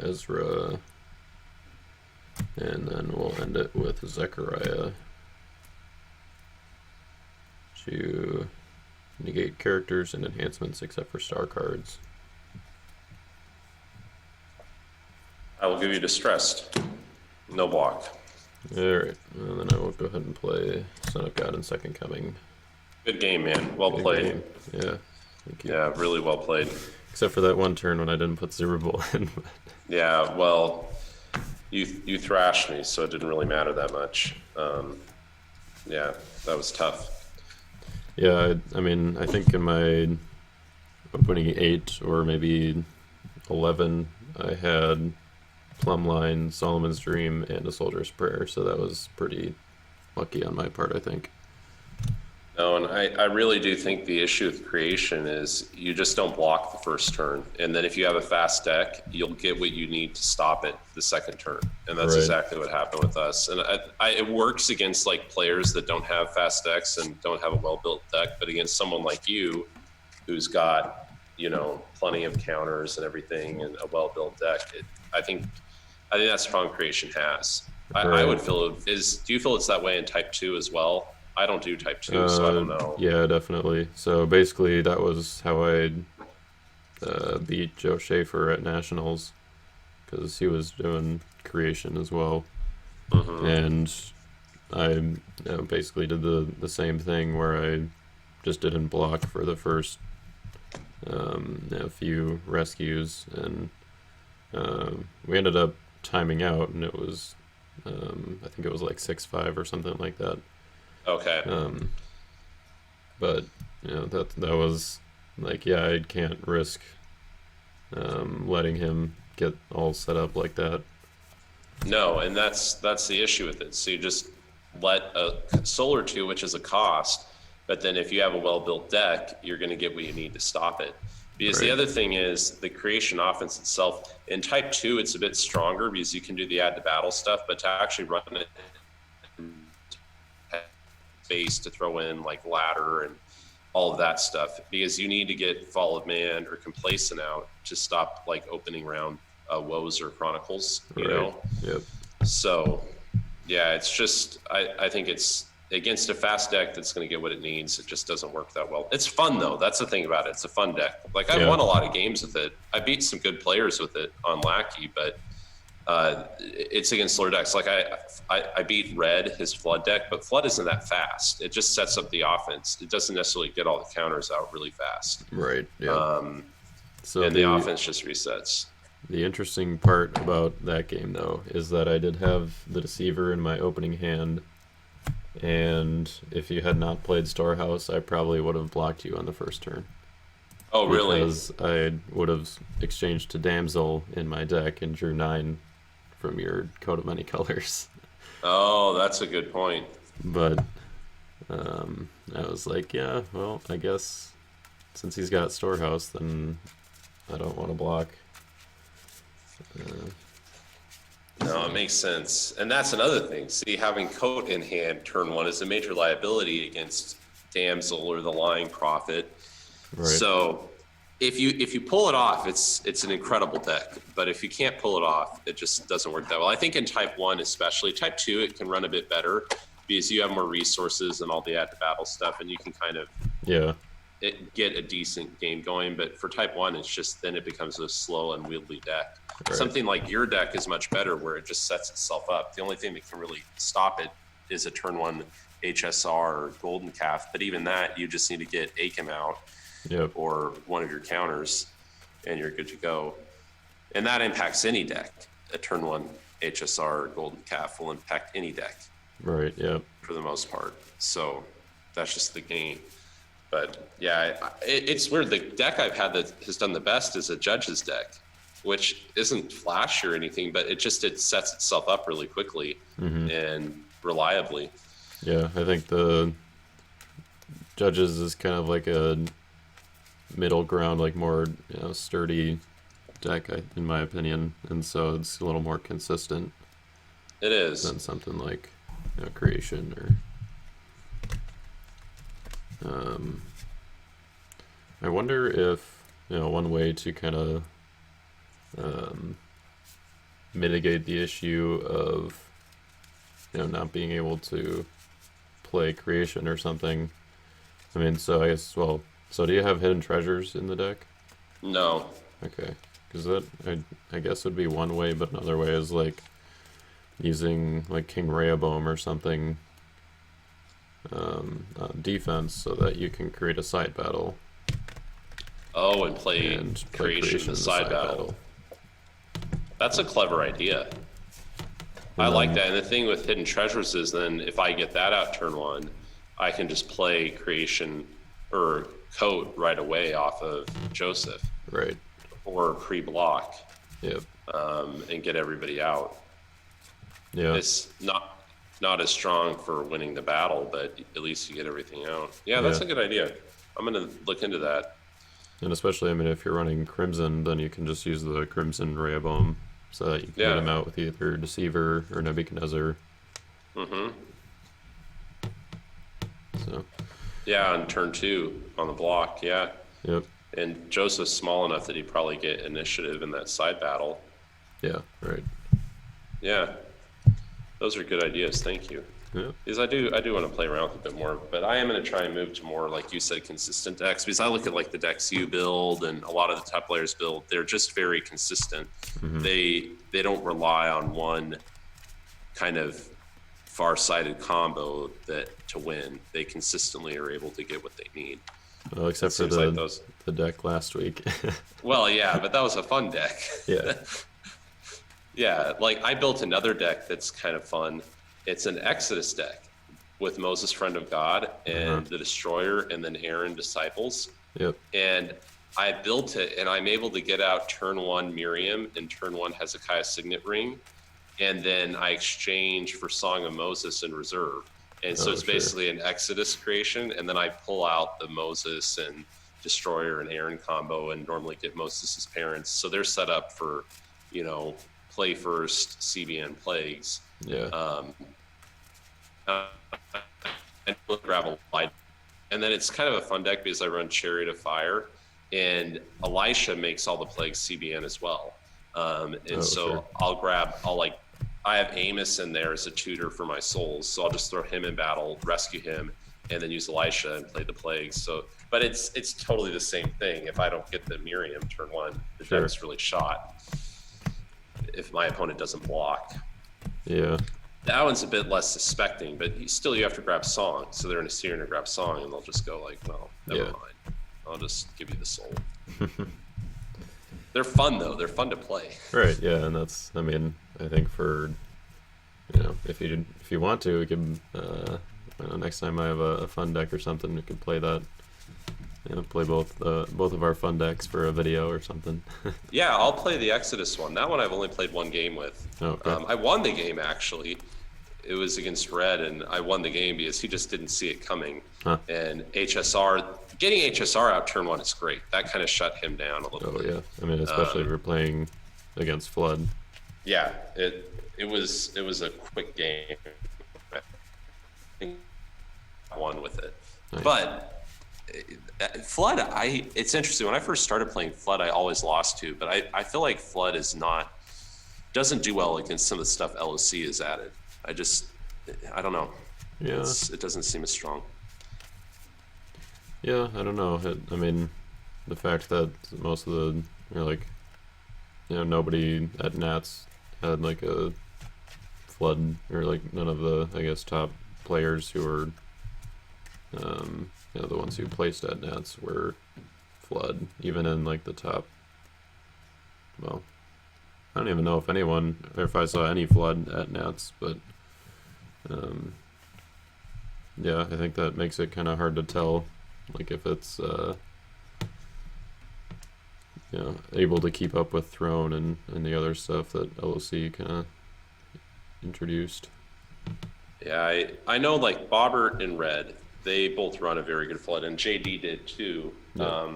Ezra, and then we'll end it with Zechariah to negate characters and enhancements except for star cards. I will give you distressed. No block. Alright, and then I will go ahead and play Son of God and Second Coming. Good game, man. Well Good played. game. Yeah, thank you. Yeah, really well played. Except for that one turn when I didn't put Zero Ball in. Yeah, well, you thrashed me, so it didn't really matter that much. Yeah, that was tough. Yeah, I mean, I think in my opening 8 or maybe 11, I had Plumbline, Solomon's Dream, and A Soldier's Prayer, so that was pretty lucky on my part, I think. No, and I really do think the issue with creation is you just don't block the first turn. And then if you have a fast deck, you'll get what you need to stop it the second turn. And that's Right. exactly what happened with us. And it works against like players that don't have fast decks and don't have a well-built deck, but against someone like you who's got, plenty of counters and everything and a well-built deck, I think that's the problem creation has. I Right. would feel do you feel it's that way in type 2 as well? I don't do type 2, so I don't know. Yeah, definitely. So basically, that was how I beat Joe Schaefer at Nationals, because he was doing creation as well. Mm-hmm. And I basically did the same thing where I just didn't block for the first few rescues, and we ended up timing out, and it was I think it was like 6-5 or something like that. Okay. But that was like, yeah, I can't risk letting him get all set up like that. No, and that's the issue with it. So you just let a solar 2, which is a cost, but then if you have a well-built deck, you're going to get what you need to stop it. Because Right. the other thing is the creation offense itself, in type 2, it's a bit stronger because you can do the add to battle stuff, but to actually run it space to throw in like ladder and all of that stuff, because you need to get Fall of Man or Complacent out to stop like opening round woes or chronicles, you Right. know? Yep. So yeah, it's just, I think it's against a fast deck that's going to get what it needs. It just doesn't work that well. It's fun though. That's the thing about it. It's a fun deck. Like I've Yeah. won a lot of games with it. I beat some good players with it on Lackey, but it's against slower decks. Like I beat Red, his Flood deck, but Flood isn't that fast. It just sets up the offense. It doesn't necessarily get all the counters out really fast. Right. Yeah. So And the offense just resets. The interesting part about that game, though, is that I did have the Deceiver in my opening hand, and if you had not played Storehouse, I probably would have blocked you on the first turn. Oh, really? Because I would have exchanged to Damsel in my deck and drew 9 from your Coat of Many Colors. Oh, that's a good point. But I was like, yeah, well, I guess since he's got Storehouse, then I don't want to block. No, it makes sense. And that's another thing. See, having Coat in hand turn 1 is a major liability against Damsel or the Lying Prophet. Right. So if you pull it off, it's an incredible deck. But if you can't pull it off, it just doesn't work that well. I think in type 1 especially, type 2 it can run a bit better because you have more resources and all the add to battle stuff, and you can kind of get a decent game going. But for type 1, it's just then it becomes a slow, unwieldy deck. Right. Something like your deck is much better where it just sets itself up. The only thing that can really stop it is a turn 1 HSR or Golden Calf. But even that, you just need to get Akim out. Yep. Or one of your counters, and you're good to go. And that impacts any deck. A turn 1 HSR or Golden Calf will impact any deck. Right, yep. For the most part. So that's just the game. But yeah, it's weird. The deck I've had that has done the best is a Judge's deck, which isn't flash or anything, but it sets itself up really quickly and reliably. Yeah, I think the Judges is kind of like a middle ground, like more sturdy deck, in my opinion, and so it's a little more consistent. It is. Than something like Creation or. I wonder if one way to kind of mitigate the issue of not being able to play Creation or something. I guess so do you have Hidden Treasures in the deck? No. Okay, Because that, I guess, would be one way, but another way is like using like King Rehoboam or something defense so that you can create a side battle. Oh, and play creation the side battle. That's a clever idea. I like that. And the thing with hidden treasures is then if I get that out turn one, I can just play creation or coat right away off of Joseph. Right. Or pre-block. Yep. And get everybody out. Yeah. It's not as strong for winning the battle, but at least you get everything out. Yeah, that's a good idea. I'm going to look into that. And especially, I mean, if you're running Crimson, then you can just use the Crimson Rehoboam so that you can get him out with either Deceiver or Nebuchadnezzar. Mm-hmm. So. Yeah, on turn 2 on the block, yeah. Yep. And Joseph's small enough that he'd probably get initiative in that side battle. Yeah, right. Yeah. Those are good ideas, thank you. Yeah. Because I do want to play around with it a bit more, but I am going to try and move to more, like you said, consistent decks. Because I look at like the decks you build and a lot of the top players build, they're just very consistent. Mm-hmm. They don't rely on one kind of far-sighted combo to win. They consistently are able to get what they need. Well, except for the deck last week. Well, yeah, but that was a fun deck. Yeah. Yeah, like I built another deck that's kind of fun. It's an Exodus deck with Moses, Friend of God, and the Destroyer, and then Aaron, Disciples. Yep. And I built it, and I'm able to get out turn 1 Miriam, and turn 1 Hezekiah Signet Ring. And then I exchange for Song of Moses in reserve. And so it's basically an Exodus creation, and then I pull out the Moses and Destroyer and Aaron combo and normally get Moses' parents. So they're set up for, play first, CBN plagues. Yeah. And grab a light. And then it's kind of a fun deck because I run Chariot of Fire, and Elisha makes all the plagues CBN as well. I have Amos in there as a tutor for my souls, so I'll just throw him in battle, rescue him, and then use Elisha and play the plagues. So, but it's totally the same thing. If I don't get the Miriam turn 1, the deck's really shot. If my opponent doesn't block. Yeah. That one's a bit less suspecting, but you have to grab Song. So they're in a Syrian to grab Song, and they'll just go like, well, never mind. I'll just give you the soul. They're fun, though. They're fun to play. Right, yeah, and I think for, if you want to, we could, next time I have a fun deck or something, we could play that. Play both of our fun decks for a video or something. Yeah, I'll play the Exodus one. That one I've only played one game with. Okay. I won the game, actually. It was against Red, and I won the game because he just didn't see it coming. Huh. And getting HSR out turn 1 is great. That kind of shut him down a little bit. Oh, yeah. Especially if you're playing against Flood. Yeah, it was a quick game. I think I won with it. Nice. But Flood, it's interesting. When I first started playing Flood, I always lost to, but I feel like Flood doesn't do well against some of the stuff LOC has added. I don't know. Yeah. It doesn't seem as strong. Yeah, I don't know. The fact that most of the, nobody at Nats had like a Flood, or like none of the, I guess, top players who were, the ones who placed at Nats were Flood, even in like the top. Well, I don't even know if I saw any Flood at Nats, but yeah, I think that makes it kind of hard to tell, like if it's able to keep up with Throne and the other stuff that LOC kind of introduced. Yeah, I know like Bobbert and Red, they both run a very good Flood, and JD did too. Yeah.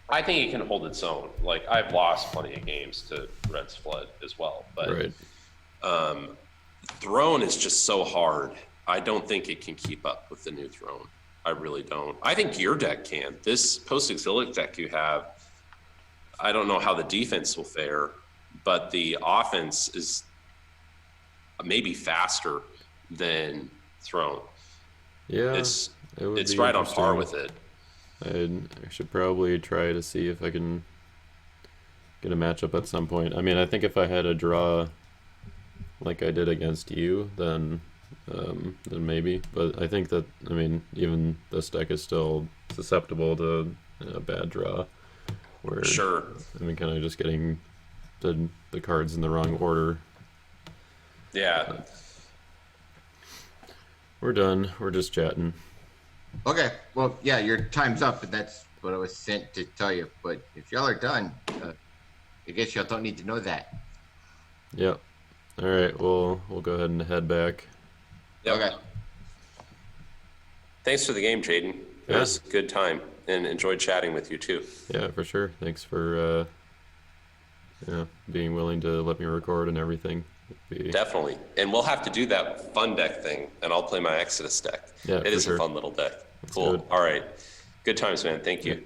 I think it can hold its own. Like I've lost plenty of games to Red's Flood as well, but right. Throne is just so hard. I don't think it can keep up with the new Throne. I really don't. I think your deck can. This post-exilic deck you have, I don't know how the defense will fare, but the offense is maybe faster than Throne. Yeah, it's right on par with it. I should probably try to see if I can get a matchup at some point. I mean, I think if I had a draw like I did against you, then maybe. But I think that, I mean, even this deck is still susceptible to a bad draw. Where, Sure. I mean, kind of just getting the cards in the wrong order. Yeah. We're done. We're just chatting. Okay. Well, yeah, your time's up, and that's what I was sent to tell you. But if y'all are done, I guess y'all don't need to know that. Yep. All right. We'll go ahead and head back. Yep. Okay. Thanks for the game, Jaden. It was a good time, and enjoyed chatting with you too. Yeah, for sure. Thanks for being willing to let me record and everything. Definitely. And we'll have to do that fun deck thing, and I'll play my Exodus deck. Yeah, it is sure. a fun little deck. That's cool. good. All right. Good times, man. Thank you. Yeah.